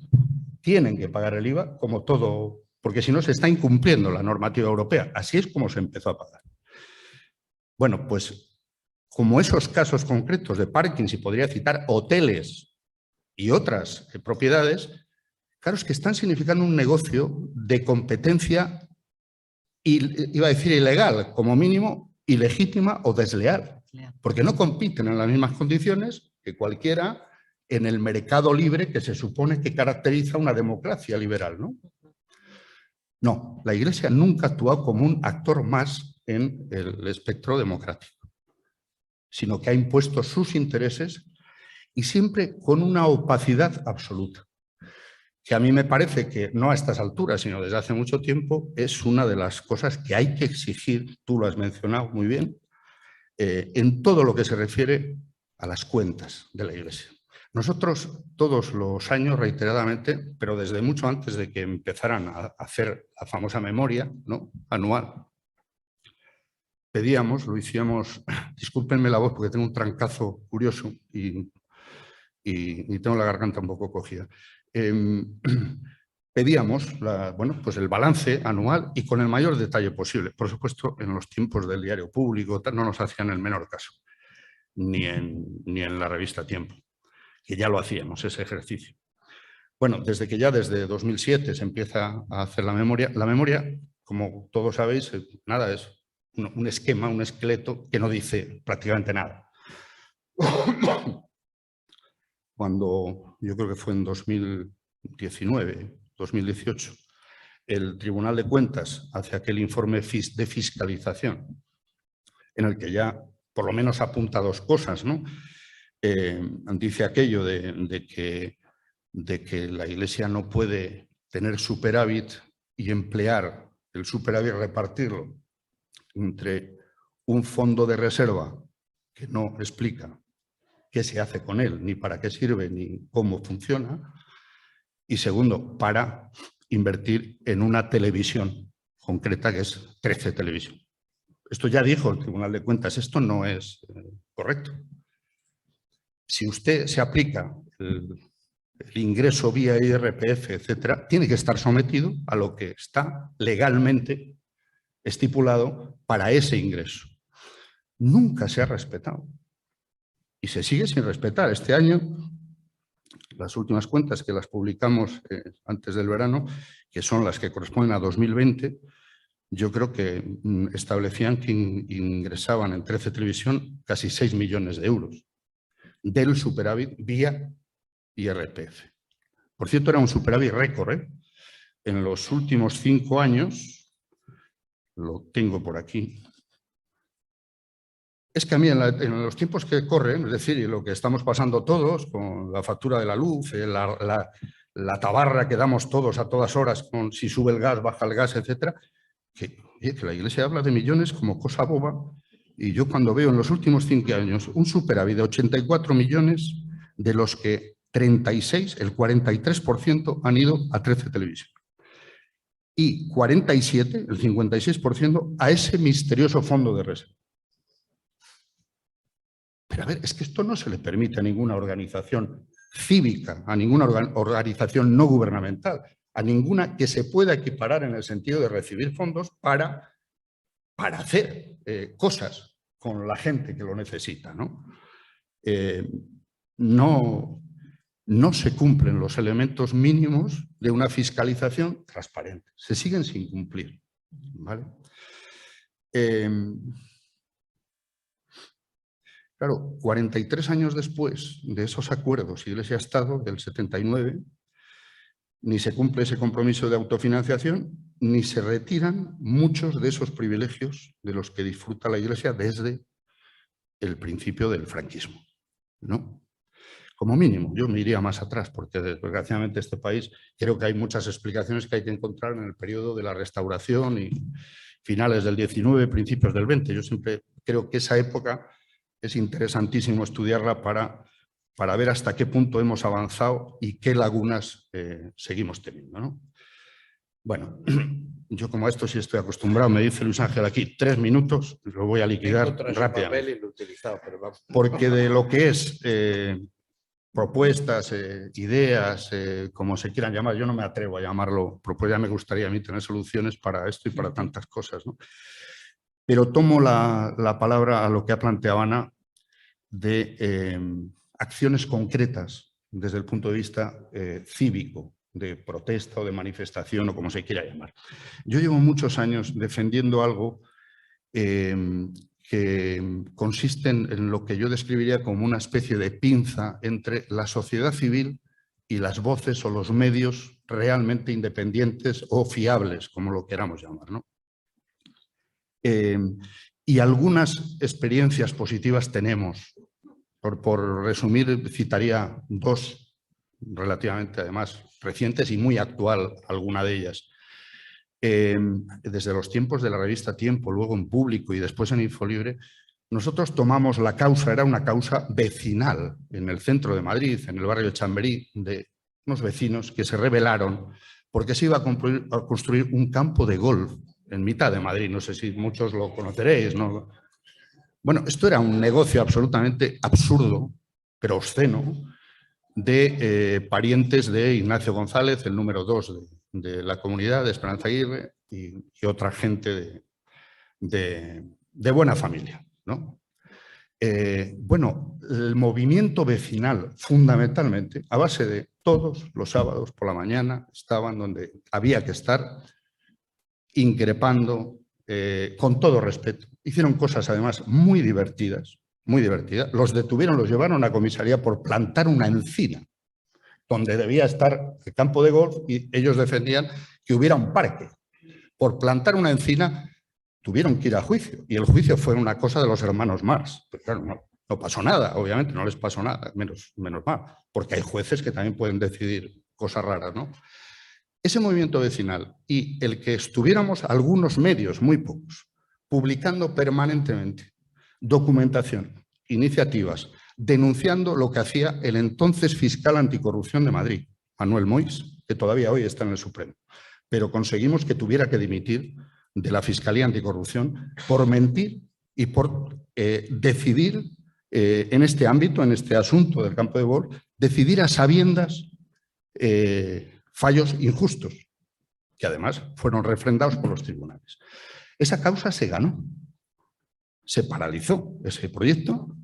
tienen que pagar el IVA como todo, porque si no se está incumpliendo la normativa europea. Así es como se empezó a pagar. Bueno, pues como esos casos concretos de parking, si podría citar hoteles y otras propiedades, claro, es que están significando un negocio de competencia, iba a decir ilegal, como mínimo ilegítima o desleal, porque no compiten en las mismas condiciones que cualquiera en el mercado libre que se supone que caracteriza una democracia liberal, ¿no? No, la Iglesia nunca ha actuado como un actor más en el espectro democrático, sino que ha impuesto sus intereses y siempre con una opacidad absoluta, que a mí me parece que no a estas alturas, sino desde hace mucho tiempo, es una de las cosas que hay que exigir, tú lo has mencionado muy bien, en todo lo que se refiere a las cuentas de la Iglesia. Nosotros todos los años, reiteradamente, pero desde mucho antes de que empezaran a hacer la famosa memoria, ¿no?, anual, pedíamos, lo hicimos, discúlpenme la voz porque tengo un trancazo curioso y tengo la garganta un poco cogida. Pedíamos pues el balance anual y con el mayor detalle posible. Por supuesto, en los tiempos del diario público no nos hacían el menor caso, ni en la revista Tiempo, que ya lo hacíamos, ese ejercicio. Bueno, desde 2007 se empieza a hacer la memoria, como todos sabéis, nada, es un esquema, un esqueleto que no dice prácticamente nada. Cuando, yo creo que fue en 2019, 2018, el Tribunal de Cuentas hace aquel informe de fiscalización, en el que ya por lo menos apunta dos cosas, ¿no? Dice aquello de que la Iglesia no puede tener superávit y emplear el superávit, repartirlo entre un fondo de reserva que no explica qué se hace con él, ni para qué sirve, ni cómo funciona. Y segundo, para invertir en una televisión concreta, que es 13 Televisión. Esto ya dijo el Tribunal de Cuentas, esto no es correcto. Si usted se aplica el ingreso vía IRPF, etcétera, tiene que estar sometido a lo que está legalmente estipulado para ese ingreso. Nunca se ha respetado. Y se sigue sin respetar. Este año, las últimas cuentas que las publicamos antes del verano, que son las que corresponden a 2020, yo creo que establecían que ingresaban en 13 Televisión casi 6 millones de euros del superávit vía IRPF. Por cierto, era un superávit récord, ¿eh? En los últimos 5 años, lo tengo por aquí. Es que a mí en los tiempos que corren, es decir, y lo que estamos pasando todos con la factura de la luz, la tabarra que damos todos a todas horas con si sube el gas, baja el gas, etcétera, que la Iglesia habla de millones como cosa boba, y yo cuando veo en los últimos 5 años un superávit de 84 millones, de los que 36, el 43% han ido a 13 Televisión. Y 47, el 56%, a ese misterioso fondo de reserva. Pero a ver, es que esto no se le permite a ninguna organización cívica, a ninguna organización no gubernamental, a ninguna que se pueda equiparar en el sentido de recibir fondos para hacer cosas con la gente que lo necesita, ¿no? No se cumplen los elementos mínimos de una fiscalización transparente. Se siguen sin cumplir, ¿vale? Claro, 43 años después de esos acuerdos Iglesia-Estado del 79, ni se cumple ese compromiso de autofinanciación, ni se retiran muchos de esos privilegios de los que disfruta la Iglesia desde el principio del franquismo, ¿no? Como mínimo, yo me iría más atrás, porque desgraciadamente este país creo que hay muchas explicaciones que hay que encontrar en el periodo de la Restauración y finales del 19, principios del 20. Yo siempre creo que esa época es interesantísimo estudiarla para ver hasta qué punto hemos avanzado y qué lagunas seguimos teniendo, ¿no? Bueno, yo como a esto sí estoy acostumbrado, me dice Luis Ángel aquí 3 minutos, lo voy a liquidar rápidamente. Porque de lo que es propuestas, ideas, como se quieran llamar, yo no me atrevo a llamarlo propuesta, me gustaría a mí tener soluciones para esto y para tantas cosas, ¿no? Pero tomo la palabra a lo que ha planteado Ana de acciones concretas desde el punto de vista cívico, de protesta o de manifestación o como se quiera llamar. Yo llevo muchos años defendiendo algo que consiste en lo que yo describiría como una especie de pinza entre la sociedad civil y las voces o los medios realmente independientes o fiables, como lo queramos llamar, ¿no? Y algunas experiencias positivas tenemos Por resumir, citaría dos relativamente, además, recientes y muy actual, alguna de ellas. Desde los tiempos de la revista Tiempo, luego en Público y después en Infolibre, nosotros tomamos la causa, era una causa vecinal en el centro de Madrid, en el barrio de Chamberí, de unos vecinos que se rebelaron porque se iba a construir un campo de golf en mitad de Madrid. No sé si muchos lo conoceréis, ¿no? Bueno, esto era un negocio absolutamente absurdo, pero obsceno, de parientes de Ignacio González, el número 2 de la comunidad, de Esperanza Aguirre, y otra gente de buena familia, ¿no? Bueno, el movimiento vecinal, fundamentalmente, a base de todos los sábados por la mañana, estaban donde había que estar, increpando, con todo respeto. Hicieron cosas, además, muy divertidas, muy divertidas. Los detuvieron, los llevaron a comisaría por plantar una encina, donde debía estar el campo de golf, y ellos defendían que hubiera un parque. Por plantar una encina tuvieron que ir a juicio, y el juicio fue una cosa de los hermanos Marx. Pero claro, no pasó nada, obviamente, no les pasó nada, menos mal, porque hay jueces que también pueden decidir cosas raras, ¿no? Ese movimiento vecinal y el que estuviéramos algunos medios, muy pocos, publicando permanentemente documentación, iniciativas, denunciando lo que hacía el entonces fiscal anticorrupción de Madrid, Manuel Moix, que todavía hoy está en el Supremo, pero conseguimos que tuviera que dimitir de la Fiscalía Anticorrupción por mentir y por decidir en este ámbito, en este asunto del campo de golf, decidir a sabiendas fallos injustos, que además fueron refrendados por los tribunales. Esa causa se ganó, se paralizó ese proyecto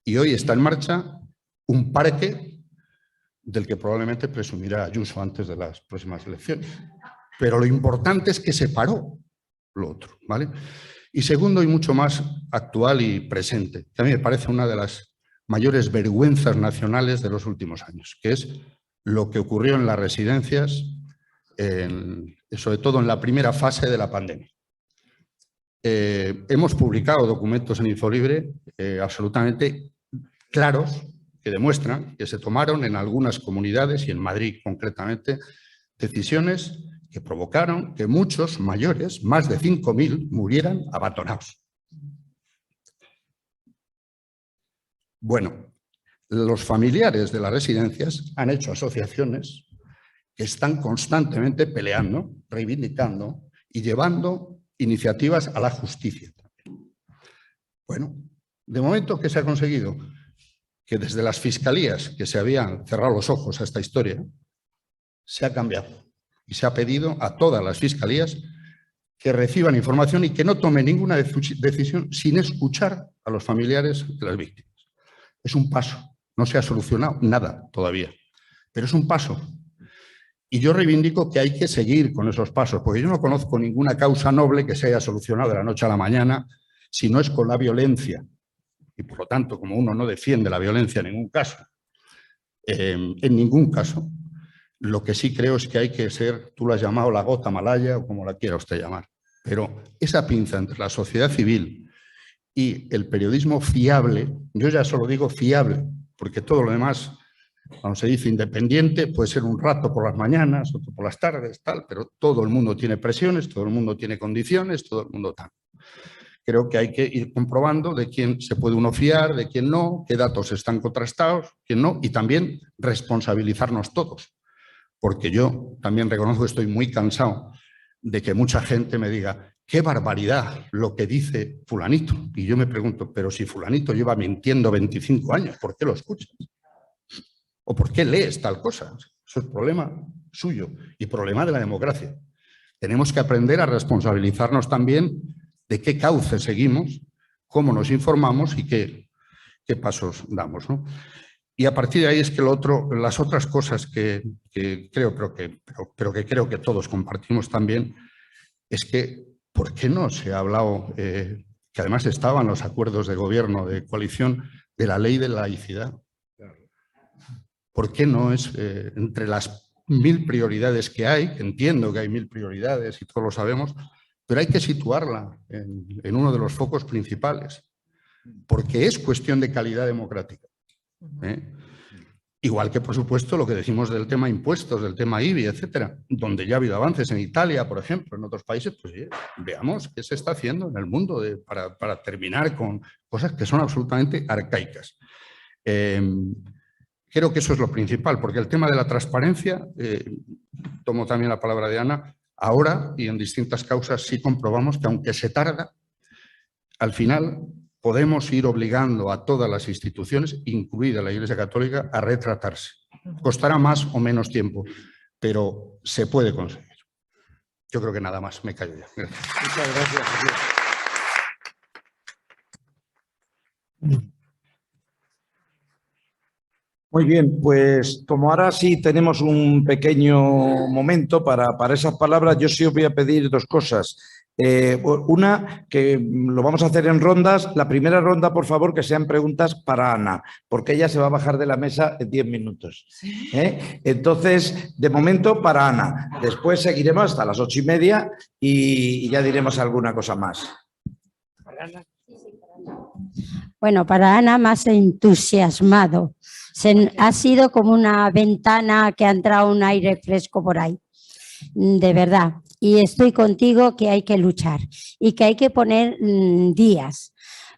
y hoy está en marcha un parque del que probablemente presumirá Ayuso antes de las próximas elecciones. Pero lo importante es que se paró lo otro, ¿vale? Y segundo, y mucho más actual y presente, que a mí me parece una de las mayores vergüenzas nacionales de los últimos años, que es lo que ocurrió en las residencias, sobre todo en la primera fase de la pandemia. Hemos publicado documentos en Infolibre absolutamente claros que demuestran que se tomaron en algunas comunidades, y en Madrid concretamente, decisiones que provocaron que muchos mayores, más de 5.000, murieran abandonados. Bueno, los familiares de las residencias han hecho asociaciones que están constantemente peleando, reivindicando y llevando iniciativas a la justicia. Bueno, de momento, ¿qué se ha conseguido? Que desde las fiscalías que se habían cerrado los ojos a esta historia, se ha cambiado y se ha pedido a todas las fiscalías que reciban información y que no tomen ninguna decisión sin escuchar a los familiares de las víctimas. Es un paso, no se ha solucionado nada todavía, pero es un paso. Y yo reivindico que hay que seguir con esos pasos, porque yo no conozco ninguna causa noble que se haya solucionado de la noche a la mañana si no es con la violencia. Y por lo tanto, como uno no defiende la violencia en ningún caso, lo que sí creo es que hay que ser, tú lo has llamado la gota malaya o como la quiera usted llamar, pero esa pinza entre la sociedad civil y el periodismo fiable, yo ya solo digo fiable, porque todo lo demás, cuando se dice independiente, puede ser un rato por las mañanas, otro por las tardes, tal, pero todo el mundo tiene presiones, todo el mundo tiene condiciones, todo el mundo tal. Creo que hay que ir comprobando de quién se puede uno fiar, de quién no, qué datos están contrastados, quién no, y también responsabilizarnos todos. Porque yo también reconozco que estoy muy cansado de que mucha gente me diga qué barbaridad lo que dice fulanito. Y yo me pregunto, pero si fulanito lleva mintiendo 25 años, ¿por qué lo escuchas? ¿O por qué lees tal cosa? Eso es problema suyo y problema de la democracia. Tenemos que aprender a responsabilizarnos también de qué cauce seguimos, cómo nos informamos y qué pasos damos, ¿no? Y a partir de ahí es que las otras cosas que creo, pero que creo que todos compartimos también, es que ¿por qué no se ha hablado, que además estaban los acuerdos de gobierno, de coalición, de la ley de laicidad? ¿Por qué no es entre las 1000 prioridades que hay, que entiendo que hay 1000 prioridades y todos lo sabemos, pero hay que situarla en uno de los focos principales, porque es cuestión de calidad democrática. Igual que, por supuesto, lo que decimos del tema impuestos, del tema IBI, etcétera, donde ya ha habido avances en Italia, por ejemplo, en otros países, pues veamos qué se está haciendo en el mundo para terminar con cosas que son absolutamente arcaicas. Creo que eso es lo principal, porque el tema de la transparencia, tomo también la palabra de Ana, ahora y en distintas causas sí comprobamos que aunque se tarda, al final podemos ir obligando a todas las instituciones, incluida la Iglesia Católica, a retratarse. Costará más o menos tiempo, pero se puede conseguir. Yo creo que nada más, me callo ya. Gracias. Muchas gracias, Jesús. Muy bien, pues como ahora sí tenemos un pequeño momento para esas palabras, yo sí os voy a pedir dos cosas. Una, que lo vamos a hacer en rondas. La primera ronda, por favor, que sean preguntas para Ana, porque ella se va a bajar de la mesa en 10 minutos. Entonces, de momento, para Ana. Después seguiremos hasta las 8:30 y ya diremos alguna cosa más. Bueno, para Ana, más entusiasmado. Ha sido como una ventana que ha entrado un aire fresco por ahí, de verdad. Y estoy contigo que hay que luchar y que hay que poner días.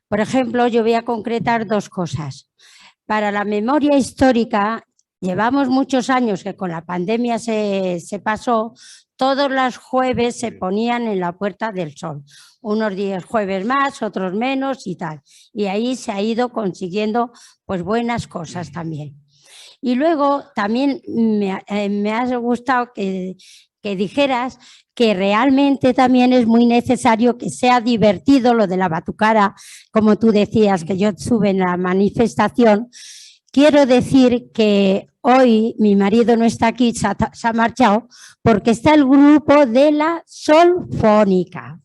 Por ejemplo, yo voy a concretar dos cosas. Para la memoria histórica, llevamos muchos años que con la pandemia se pasó, todos los jueves se ponían en la Puerta del Sol. Unos días jueves más, otros menos y tal. Y ahí se ha ido consiguiendo pues buenas cosas también. Y luego también me ha gustado que dijeras que realmente también es muy necesario que sea divertido lo de la batucara, como tú decías, que yo estuve en la manifestación. Quiero decir que hoy mi marido no está aquí, se ha marchado, porque está el grupo de la Solfónica.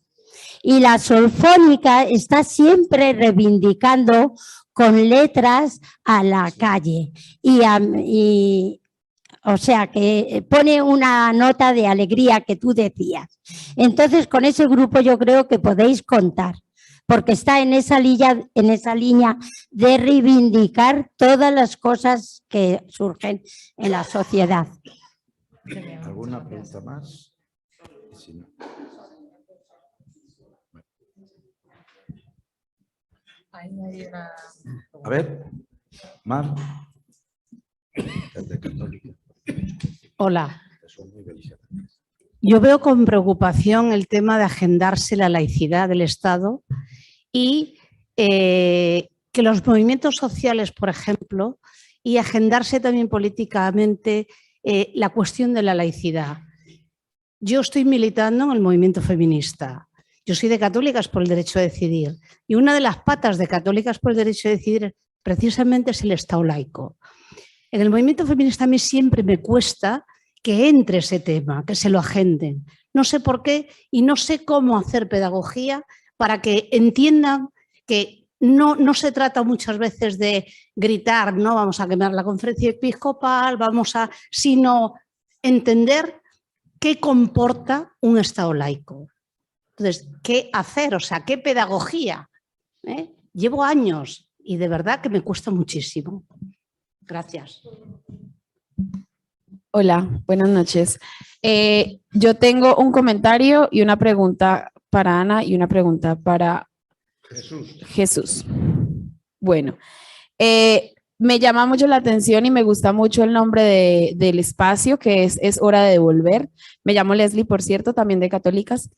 Y la Solfónica está siempre reivindicando con letras a la calle. O sea, que pone una nota de alegría que tú decías. Entonces, con ese grupo yo creo que podéis contar, porque está en esa línea de reivindicar todas las cosas que surgen en la sociedad. ¿Alguna pregunta más? Si no. A ver, Mar. Hola. Yo veo con preocupación el tema de agendarse la laicidad del Estado y que los movimientos sociales, por ejemplo, y agendarse también políticamente la cuestión de la laicidad. Yo estoy militando en el movimiento feminista. Yo soy de Católicas por el Derecho a Decidir y una de las patas de Católicas por el Derecho a Decidir precisamente es el Estado laico. En el movimiento feminista a mí siempre me cuesta que entre ese tema, que se lo agenden. No sé por qué y no sé cómo hacer pedagogía para que entiendan que no se trata muchas veces de gritar, no vamos a quemar la conferencia episcopal, sino entender qué comporta un Estado laico. Entonces, ¿qué hacer? O sea, ¿qué pedagogía? Llevo años y de verdad que me cuesta muchísimo. Gracias. Hola, buenas noches. Yo tengo un comentario y una pregunta para Ana y una pregunta para Jesús. Bueno, me llama mucho la atención y me gusta mucho el nombre del espacio, que es Hora de Devolver. Me llamo Leslie, por cierto, también de Católicas.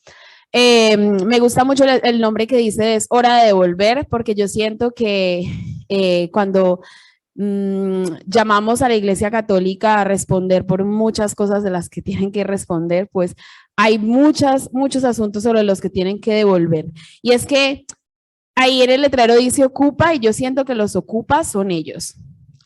Me gusta mucho el nombre que dice es Hora de Devolver, porque yo siento que cuando llamamos a la Iglesia Católica a responder por muchas cosas de las que tienen que responder, pues hay muchos asuntos sobre los que tienen que devolver. Y es que ahí en el letrero dice ocupa y yo siento que los ocupas son ellos.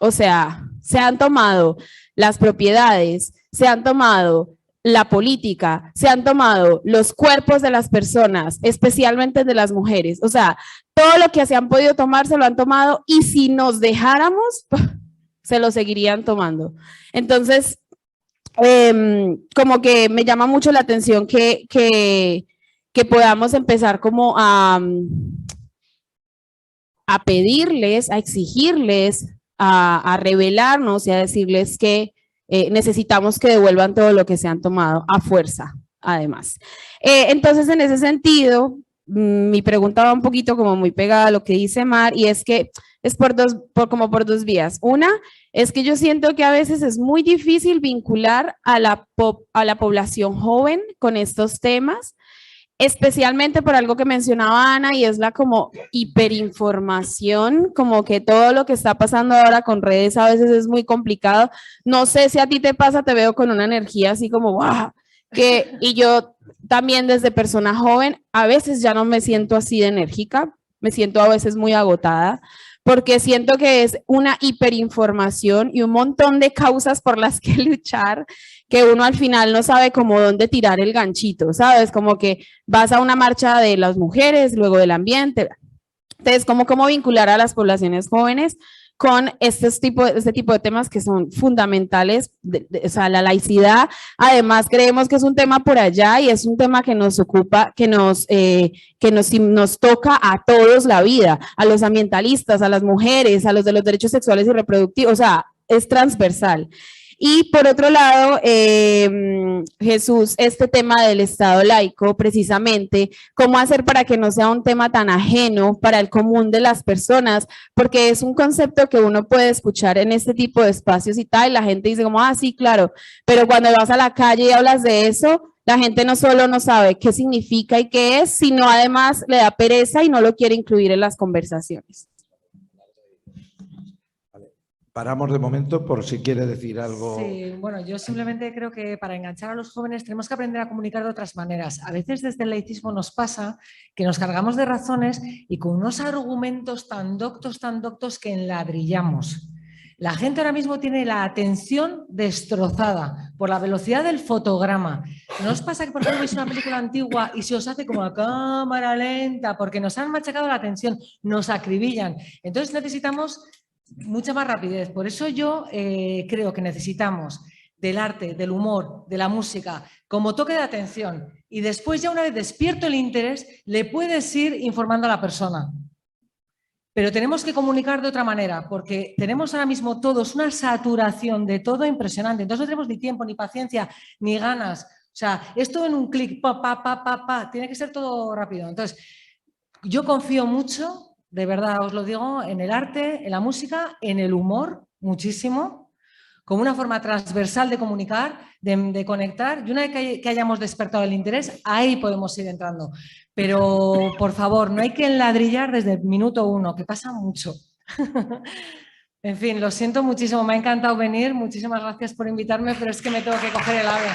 O sea, se han tomado las propiedades, se han tomado la política, se han tomado los cuerpos de las personas, especialmente de las mujeres. O sea, todo lo que se han podido tomar se lo han tomado y si nos dejáramos, se lo seguirían tomando. Entonces, como que me llama mucho la atención que podamos empezar como a pedirles, a exigirles a rebelarnos y a decirles que necesitamos que devuelvan todo lo que se han tomado a fuerza, además. Entonces, en ese sentido, mi pregunta va un poquito como muy pegada a lo que dice Mar, y es que es como por dos vías. Una, es que yo siento que a veces es muy difícil vincular a la población joven con estos temas, especialmente por algo que mencionaba Ana, y es la como hiperinformación, como que todo lo que está pasando ahora con redes a veces es muy complicado. No sé si a ti te pasa, te veo con una energía así como ¡guau! Y yo también desde persona joven, a veces ya no me siento así de enérgica, me siento a veces muy agotada, porque siento que es una hiperinformación y un montón de causas por las que luchar, que uno al final no sabe cómo dónde tirar el ganchito, ¿sabes? Como que vas a una marcha de las mujeres, luego del ambiente. Entonces, ¿cómo vincular a las poblaciones jóvenes con este tipo de temas que son fundamentales? O sea, la laicidad, además creemos que es un tema por allá y es un tema que nos ocupa, que nos toca a todos la vida, a los ambientalistas, a las mujeres, a los de los derechos sexuales y reproductivos, o sea, es transversal. Y por otro lado, Jesús, este tema del Estado laico, precisamente, ¿cómo hacer para que no sea un tema tan ajeno para el común de las personas? Porque es un concepto que uno puede escuchar en este tipo de espacios y tal, y la gente dice como, ah, sí, claro, pero cuando vas a la calle y hablas de eso, la gente no solo no sabe qué significa y qué es, sino además le da pereza y no lo quiere incluir en las conversaciones. Paramos de momento por si quiere decir algo. Sí, bueno, yo simplemente creo que para enganchar a los jóvenes tenemos que aprender a comunicar de otras maneras. A veces desde el laicismo nos pasa que nos cargamos de razones y con unos argumentos tan doctos que enladrillamos. La gente ahora mismo tiene la atención destrozada por la velocidad del fotograma. ¿No os pasa que, por ejemplo, veis una película antigua y se os hace como a cámara lenta porque nos han machacado la atención, nos acribillan? Entonces necesitamos mucha más rapidez. Por eso yo creo que necesitamos del arte, del humor, de la música, como toque de atención. Y después, ya una vez despierto el interés, le puedes ir informando a la persona. Pero tenemos que comunicar de otra manera, porque tenemos ahora mismo todos una saturación de todo impresionante. Entonces no tenemos ni tiempo, ni paciencia, ni ganas. O sea, es todo en un clic, tiene que ser todo rápido. Entonces, yo confío mucho, de verdad os lo digo, en el arte, en la música, en el humor, muchísimo, como una forma transversal de comunicar, de conectar, y una vez que hayamos despertado el interés, ahí podemos ir entrando. Pero, por favor, no hay que enladrillar desde el minuto uno, que pasa mucho. En fin, lo siento muchísimo, me ha encantado venir, muchísimas gracias por invitarme, pero es que me tengo que coger el ave.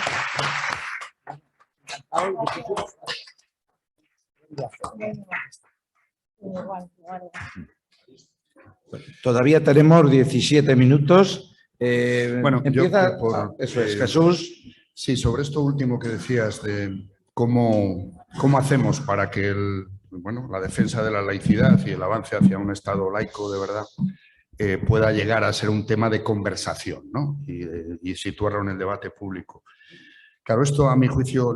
Todavía tenemos 17 minutos. Bueno, empieza. Eso es, Jesús. Sí, sobre esto último que decías de cómo hacemos para que la defensa de la laicidad y el avance hacia un Estado laico de verdad pueda llegar a ser un tema de conversación, ¿no? y situarlo en el debate público. Claro, esto a mi juicio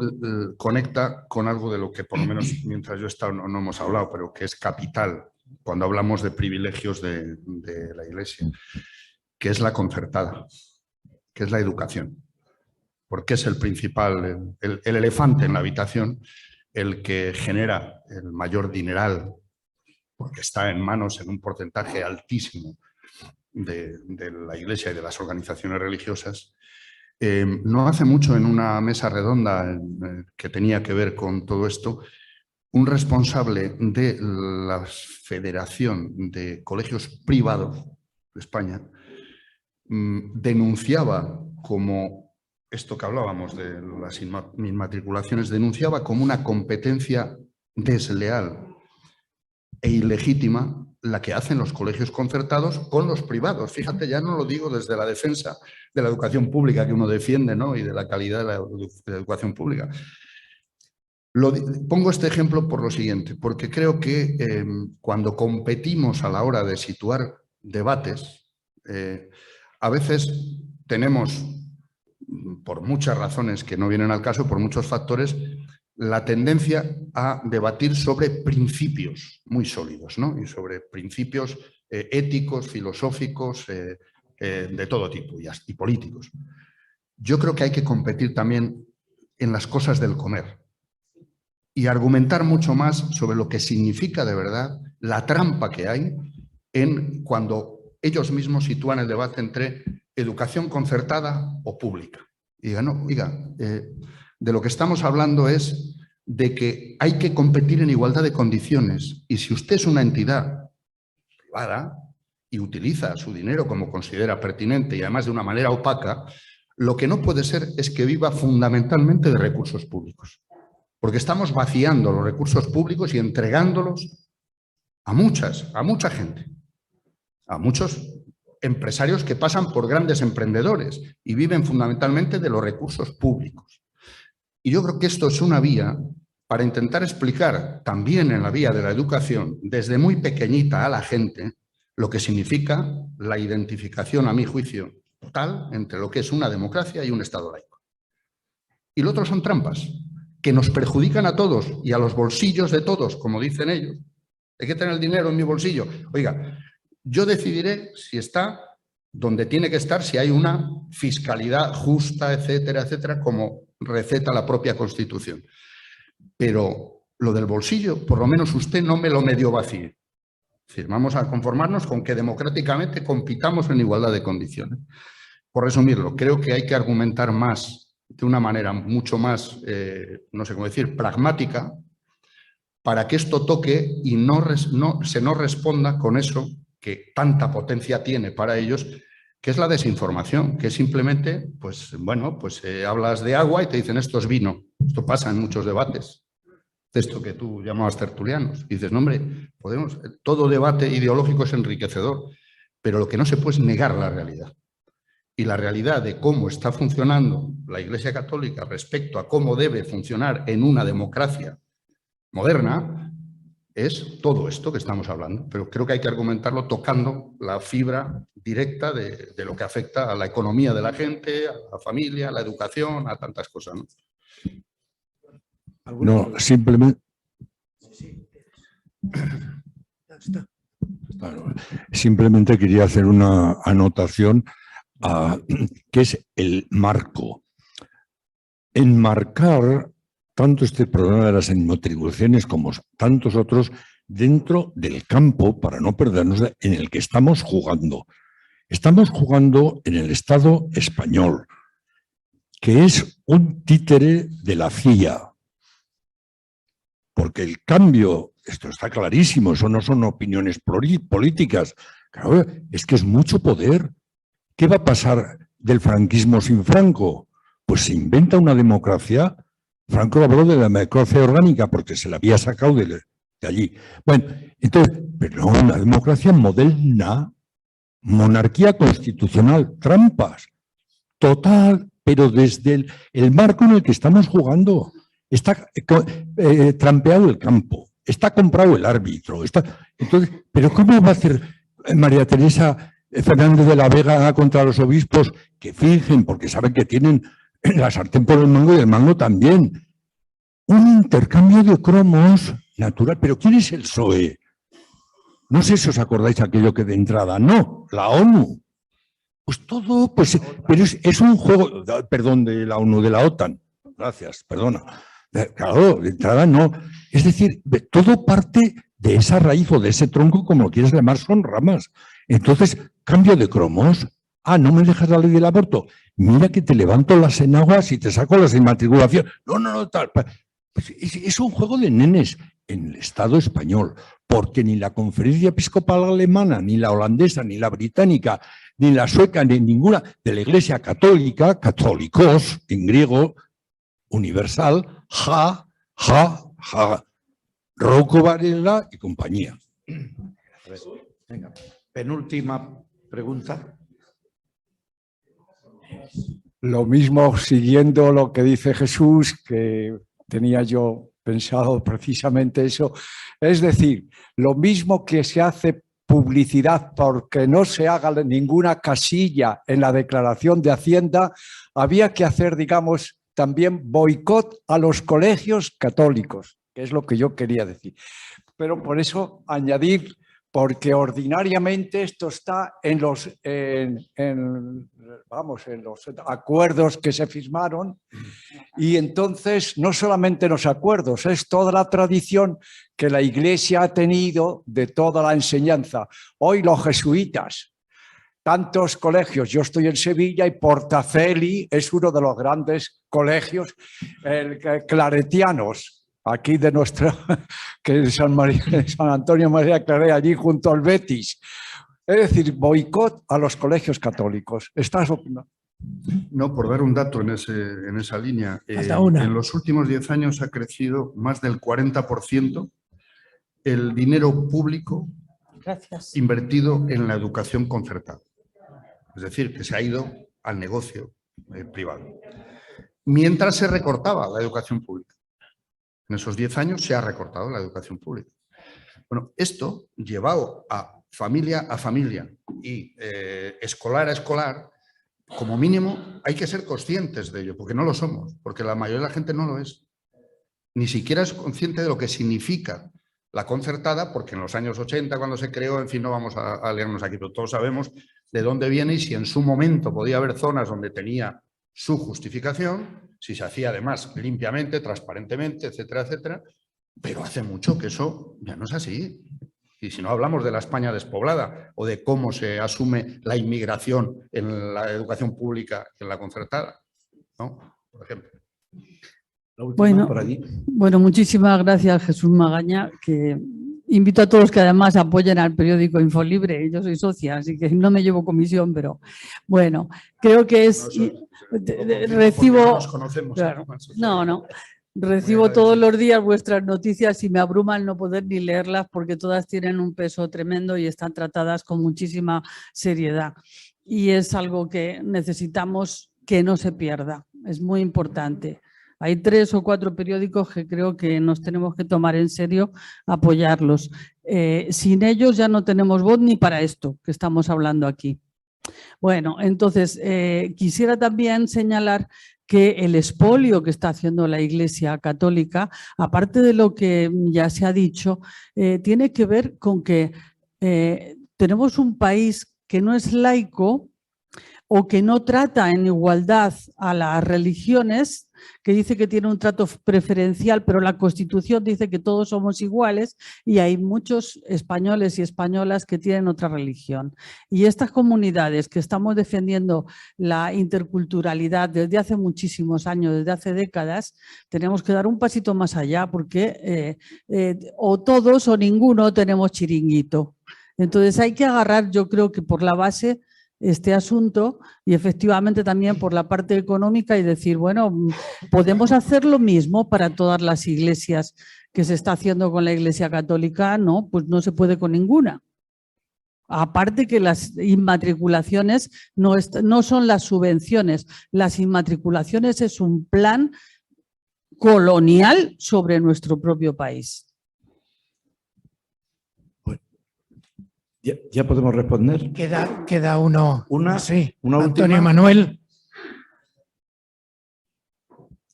conecta con algo de lo que por lo menos mientras yo he estado no hemos hablado, pero que es capital cuando hablamos de privilegios de la Iglesia, que es la concertada, que es la educación. Porque es el principal, el elefante en la habitación, el que genera el mayor dineral, porque está en manos en un porcentaje altísimo de la Iglesia y de las organizaciones religiosas. No hace mucho, en una mesa redonda que tenía que ver con todo esto, un responsable de la Federación de Colegios Privados de España denunciaba como esto que hablábamos de las inmatriculaciones, denunciaba como una competencia desleal e ilegítima la que hacen los colegios concertados con los privados. Fíjate, ya no lo digo desde la defensa de la educación pública que uno defiende, ¿no? Y de la calidad de la educación pública. Pongo este ejemplo por lo siguiente, porque creo que cuando competimos a la hora de situar debates, a veces tenemos, por muchas razones que no vienen al caso, por muchos factores, la tendencia a debatir sobre principios muy sólidos, ¿no? Y sobre principios éticos, filosóficos, de todo tipo y políticos. Yo creo que hay que competir también en las cosas del comer y argumentar mucho más sobre lo que significa de verdad la trampa que hay en cuando ellos mismos sitúan el debate entre educación concertada o pública. Y digan, no, oiga, de lo que estamos hablando es de que hay que competir en igualdad de condiciones y si usted es una entidad privada y utiliza su dinero como considera pertinente y además de una manera opaca, lo que no puede ser es que viva fundamentalmente de recursos públicos. Porque estamos vaciando los recursos públicos y entregándolos a mucha gente, a muchos empresarios que pasan por grandes emprendedores y viven fundamentalmente de los recursos públicos. Y yo creo que esto es una vía para intentar explicar también en la vía de la educación, desde muy pequeñita a la gente, lo que significa la identificación, a mi juicio, total entre lo que es una democracia y un Estado laico. Y lo otro son trampas que nos perjudican a todos y a los bolsillos de todos, como dicen ellos. Hay que tener el dinero en mi bolsillo. Oiga, yo decidiré si está donde tiene que estar, si hay una fiscalidad justa, etcétera, etcétera, como receta la propia Constitución. Pero lo del bolsillo, por lo menos usted no me lo medio vacíe. Es decir, vamos a conformarnos con que democráticamente compitamos en igualdad de condiciones. Por resumirlo, creo que hay que argumentar más, de una manera mucho más, no sé cómo decir, pragmática, para que esto toque y se nos responda con eso que tanta potencia tiene para ellos, que es la desinformación, que es simplemente, pues bueno, pues hablas de agua y te dicen esto es vino. Esto pasa en muchos debates. Esto que tú llamabas tertulianos. Y dices, no hombre, todo debate ideológico es enriquecedor, pero lo que no se puede es negar la realidad. Y la realidad de cómo está funcionando la Iglesia Católica respecto a cómo debe funcionar en una democracia moderna es todo esto que estamos hablando. Pero creo que hay que argumentarlo tocando la fibra directa de lo que afecta a la economía de la gente, a la familia, a la educación, a tantas cosas, ¿no? No, simplemente... Simplemente quería hacer una anotación que es el marco. Enmarcar tanto este problema de las inmatriculaciones como tantos otros dentro del campo, para no perdernos, en el que estamos jugando. Estamos jugando en el Estado español, que es un títere de la CIA. Porque el cambio, esto está clarísimo, eso no son opiniones políticas, claro, es que es mucho poder. ¿Qué va a pasar del franquismo sin Franco? Pues se inventa una democracia. Franco habló de la democracia orgánica porque se la había sacado de allí. Bueno, entonces, pero no, una democracia moderna, monarquía constitucional, trampas, total, pero desde el marco en el que estamos jugando. Está trampeado el campo, está comprado el árbitro. Entonces, ¿pero cómo va a hacer María Teresa Fernández de la Vega contra los obispos que fingen, porque saben que tienen la sartén por el mango y el mango también? Un intercambio de cromos natural. ¿Pero quién es el PSOE? No sé si os acordáis aquello que de entrada, no, la ONU. Pues todo, pues, pero es un juego, perdón, de la ONU, de la OTAN. Gracias, perdona. Claro, de entrada no. Es decir, todo parte de esa raíz o de ese tronco, como lo quieres llamar, son ramas. Entonces, cambio de cromos. Ah, ¿no me dejas la ley del aborto? Mira que te levanto las enaguas y te saco las inmatriculaciones. No, tal. Pues es un juego de nenes en el Estado español, porque ni la Conferencia Episcopal Alemana, ni la holandesa, ni la británica, ni la sueca, ni ninguna de la Iglesia Católica, católicos, en griego, universal, Rocco Varela y compañía. Venga, penúltima pregunta. Lo mismo, siguiendo lo que dice Jesús, que tenía yo pensado precisamente eso. Es decir, lo mismo que se hace publicidad porque no se haga ninguna casilla en la declaración de Hacienda, había que hacer, digamos, también boicot a los colegios católicos, que es lo que yo quería decir. Pero por eso añadir, porque ordinariamente esto está en los acuerdos que se firmaron, y entonces no solamente en los acuerdos, es toda la tradición que la Iglesia ha tenido de toda la enseñanza. Hoy los jesuitas, tantos colegios, yo estoy en Sevilla y Portaceli es uno de los grandes colegios claretianos, aquí de nuestro, que es San Antonio María Claret, allí junto al Betis. Es decir, boicot a los colegios católicos. ¿Estás opinando? No, por dar un dato en esa línea, una. en los últimos 10 años ha crecido más del 40% el dinero público invertido en la educación concertada. Es decir, que se ha ido al negocio privado. Mientras se recortaba la educación pública. En esos 10 años se ha recortado la educación pública. Bueno, esto llevado a familia y escolar a escolar, como mínimo hay que ser conscientes de ello, porque no lo somos, porque la mayoría de la gente no lo es. Ni siquiera es consciente de lo que significa la concertada, porque en los años 80, cuando se creó, en fin, no vamos a leernos aquí, pero todos sabemos de dónde viene y si en su momento podía haber zonas donde tenía su justificación, si se hacía además limpiamente, transparentemente, etcétera, etcétera, pero hace mucho que eso ya no es así. Y si no hablamos de la España despoblada o de cómo se asume la inmigración en la educación pública y en la concertada, ¿no? Por ejemplo. Bueno, muchísimas gracias, Jesús Magaña, que invito a todos que además apoyen al periódico Infolibre. Yo soy socia, así que no me llevo comisión, pero bueno, creo que es... recibo... Claro, recibo todos los días vuestras noticias y me abruma el no poder ni leerlas porque todas tienen un peso tremendo y están tratadas con muchísima seriedad. Y es algo que necesitamos que no se pierda, es muy importante. Hay 3 o 4 periódicos que creo que nos tenemos que tomar en serio, apoyarlos. Sin ellos ya no tenemos voz ni para esto que estamos hablando aquí. Bueno, entonces quisiera también señalar que el expolio que está haciendo la Iglesia Católica, aparte de lo que ya se ha dicho, tiene que ver con que tenemos un país que no es laico o que no trata en igualdad a las religiones, que dice que tiene un trato preferencial, pero la Constitución dice que todos somos iguales y hay muchos españoles y españolas que tienen otra religión. Y estas comunidades que estamos defendiendo la interculturalidad desde hace muchísimos años, desde hace décadas, tenemos que dar un pasito más allá porque o todos o ninguno tenemos chiringuito. Entonces hay que agarrar, yo creo que por la base, este asunto y efectivamente también por la parte económica y decir, bueno, podemos hacer lo mismo para todas las iglesias que se está haciendo con la Iglesia Católica, no, pues no se puede con ninguna. Aparte que las inmatriculaciones no son las subvenciones, las inmatriculaciones es un plan colonial sobre nuestro propio país. ¿Ya podemos responder? Queda uno. Una, sí, una Antonio última. Manuel.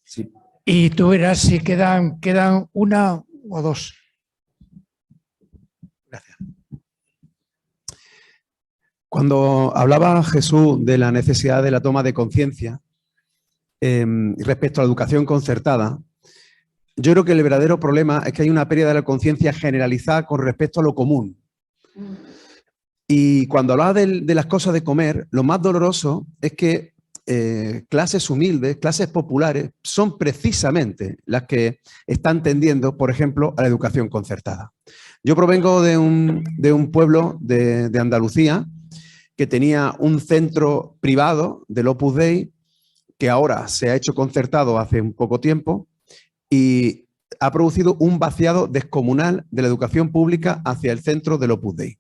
Sí. Y tú verás si quedan una o dos. Gracias. Cuando hablaba Jesús de la necesidad de la toma de conciencia respecto a la educación concertada, yo creo que el verdadero problema es que hay una pérdida de la conciencia generalizada con respecto a lo común. Y cuando hablaba de las cosas de comer, lo más doloroso es que clases humildes, clases populares, son precisamente las que están tendiendo, por ejemplo, a la educación concertada. Yo provengo de un pueblo de Andalucía que tenía un centro privado del Opus Dei, que ahora se ha hecho concertado hace un poco tiempo y ha producido un vaciado descomunal de la educación pública hacia el centro del Opus Dei.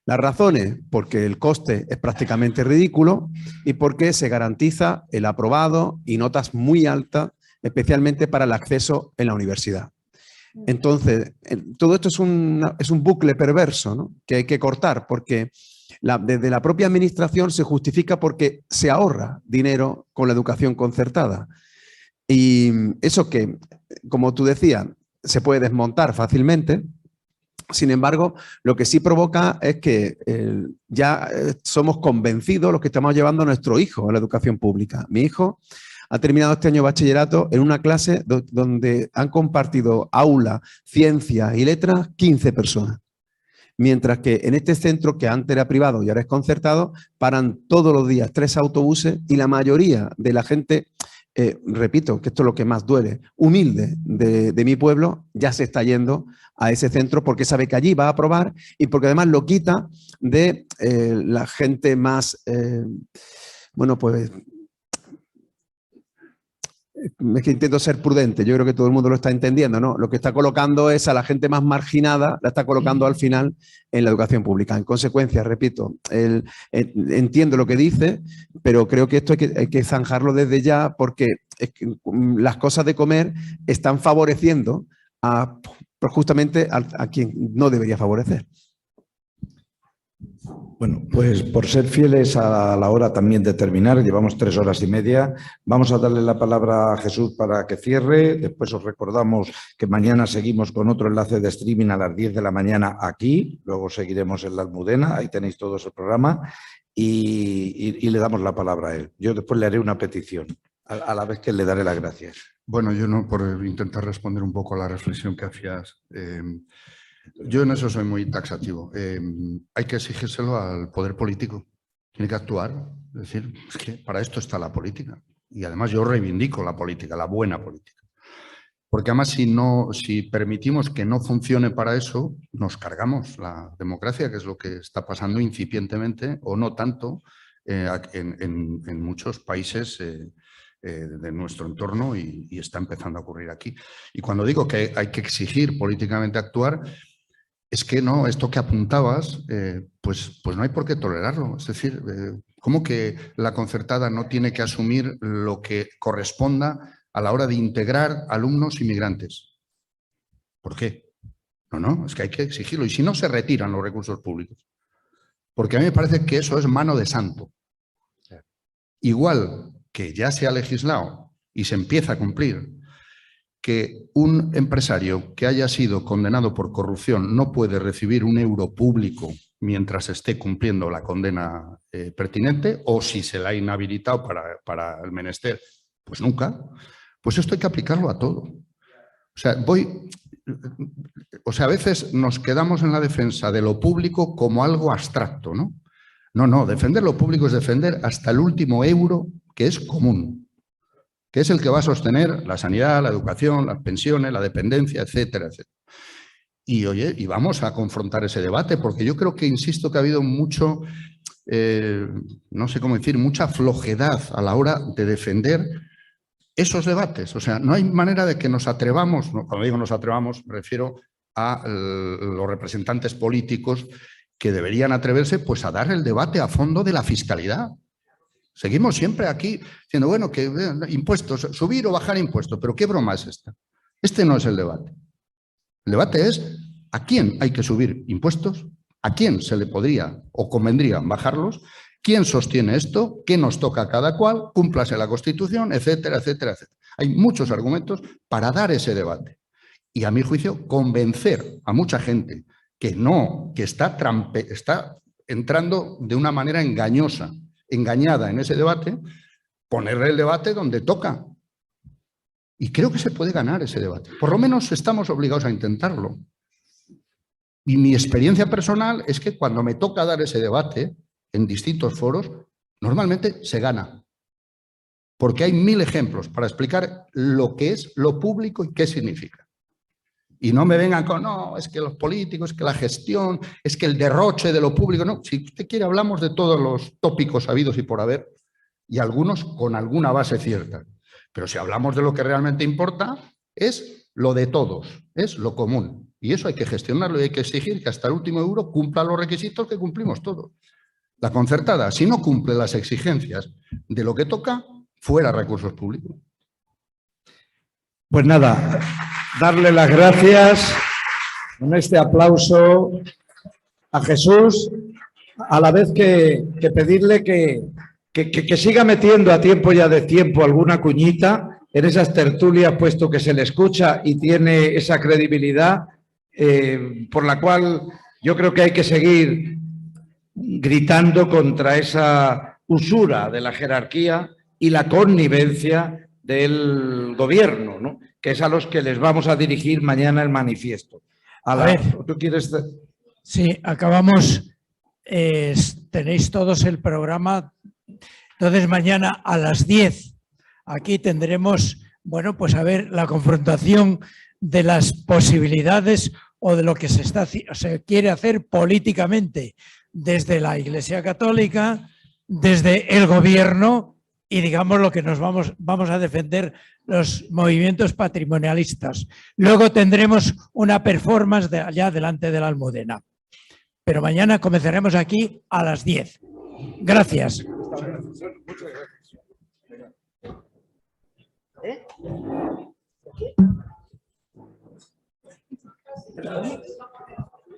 Las razones, porque el coste es prácticamente ridículo y porque se garantiza el aprobado y notas muy altas, especialmente para el acceso en la universidad. Entonces, todo esto es un bucle perverso, ¿no?, que hay que cortar, porque desde la propia administración se justifica porque se ahorra dinero con la educación concertada. Y eso que, como tú decías, se puede desmontar fácilmente. Sin embargo, lo que sí provoca es que ya somos convencidos los que estamos llevando a nuestro hijo a la educación pública. Mi hijo ha terminado este año bachillerato en una clase donde han compartido aula, ciencia y letras 15 personas. Mientras que en este centro, que antes era privado y ahora es concertado, paran todos los días 3 autobuses y la mayoría de la gente, repito, que esto es lo que más duele, humilde de mi pueblo, ya se está yendo a ese centro porque sabe que allí va a aprobar y porque además lo quita de la gente más, bueno, pues... Es que intento ser prudente, yo creo que todo el mundo lo está entendiendo, ¿no? Lo que está colocando es a la gente más marginada, la está colocando al final en la educación pública. En consecuencia, repito, entiendo lo que dice, pero creo que esto hay que zanjarlo desde ya porque es que las cosas de comer están favoreciendo justamente a quien no debería favorecer. Bueno, pues por ser fieles a la hora también de terminar, llevamos 3 horas y media, vamos a darle la palabra a Jesús para que cierre. Después os recordamos que mañana seguimos con otro enlace de streaming a las 10 de la mañana aquí, luego seguiremos en la Almudena, ahí tenéis todo el programa y le damos la palabra a él. Yo después le haré una petición, a la vez que le daré las gracias. Bueno, yo no, por intentar responder un poco a la reflexión que hacías. Yo en eso soy muy taxativo. Hay que exigírselo al poder político. Tiene que actuar. Es decir, es que para esto está la política. Y además yo reivindico la política, la buena política. Porque además si permitimos que no funcione para eso, nos cargamos la democracia, que es lo que está pasando incipientemente o no tanto en muchos países de nuestro entorno y está empezando a ocurrir aquí. Y cuando digo que hay que exigir políticamente actuar, es que no, esto que apuntabas, pues no hay por qué tolerarlo. Es decir, ¿cómo que la concertada no tiene que asumir lo que corresponda a la hora de integrar alumnos inmigrantes? ¿Por qué? No, es que hay que exigirlo. Y si no, se retiran los recursos públicos. Porque a mí me parece que eso es mano de santo. Igual que ya se ha legislado y se empieza a cumplir que un empresario que haya sido condenado por corrupción no puede recibir un euro público mientras esté cumpliendo la condena pertinente, o si se la ha inhabilitado para el menester, pues nunca. Pues esto hay que aplicarlo a todo. A veces nos quedamos en la defensa de lo público como algo abstracto, ¿no? No, defender lo público es defender hasta el último euro que es común, que es el que va a sostener la sanidad, la educación, las pensiones, la dependencia, etcétera, etcétera. Y vamos a confrontar ese debate, porque yo creo que, insisto, que ha habido mucho, no sé cómo decir, mucha flojedad a la hora de defender esos debates. O sea, no hay manera de que nos atrevamos, cuando digo nos atrevamos, me refiero a los representantes políticos que deberían atreverse pues a dar el debate a fondo de la fiscalidad. Seguimos siempre aquí diciendo, bueno, que impuestos, subir o bajar impuestos, pero ¿qué broma es esta? Este no es el debate. El debate es a quién hay que subir impuestos, a quién se le podría o convendría bajarlos, quién sostiene esto, qué nos toca a cada cual, cúmplase la Constitución, etcétera, etcétera, etcétera. Hay muchos argumentos para dar ese debate. Y a mi juicio, convencer a mucha gente que está entrando de una manera engañada en ese debate, ponerle el debate donde toca. Y creo que se puede ganar ese debate. Por lo menos estamos obligados a intentarlo. Y mi experiencia personal es que cuando me toca dar ese debate en distintos foros, normalmente se gana. Porque hay 1000 ejemplos para explicar lo que es lo público y qué significa. Y no me vengan con, no, es que los políticos, es que la gestión, es que el derroche de lo público. No, si usted quiere hablamos de todos los tópicos habidos y por haber, y algunos con alguna base cierta. Pero si hablamos de lo que realmente importa, es lo de todos, es lo común. Y eso hay que gestionarlo y hay que exigir que hasta el último euro cumpla los requisitos que cumplimos todos. La concertada, si no cumple las exigencias de lo que toca, fuera recursos públicos. Pues nada, darle las gracias con este aplauso a Jesús, a la vez que pedirle que siga metiendo a tiempo y a destiempo alguna cuñita en esas tertulias, puesto que se le escucha y tiene esa credibilidad por la cual yo creo que hay que seguir gritando contra esa usura de la jerarquía y la connivencia del gobierno, ¿no? Que es a los que les vamos a dirigir mañana el manifiesto. A ver, ¿tú quieres? Sí, acabamos, tenéis todos el programa, entonces mañana a las 10 aquí tendremos, bueno, pues a ver la confrontación de las posibilidades o de lo que se quiere hacer políticamente desde la Iglesia Católica, desde el gobierno y digamos lo que nos vamos a defender los movimientos patrimonialistas. Luego tendremos una performance de allá delante de la Almudena. Pero mañana comenzaremos aquí a las 10. Gracias.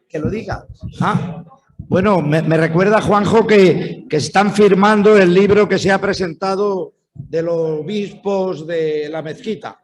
Que lo diga. Bueno, me recuerda, Juanjo, que están firmando el libro que se ha presentado de los obispos de la mezquita.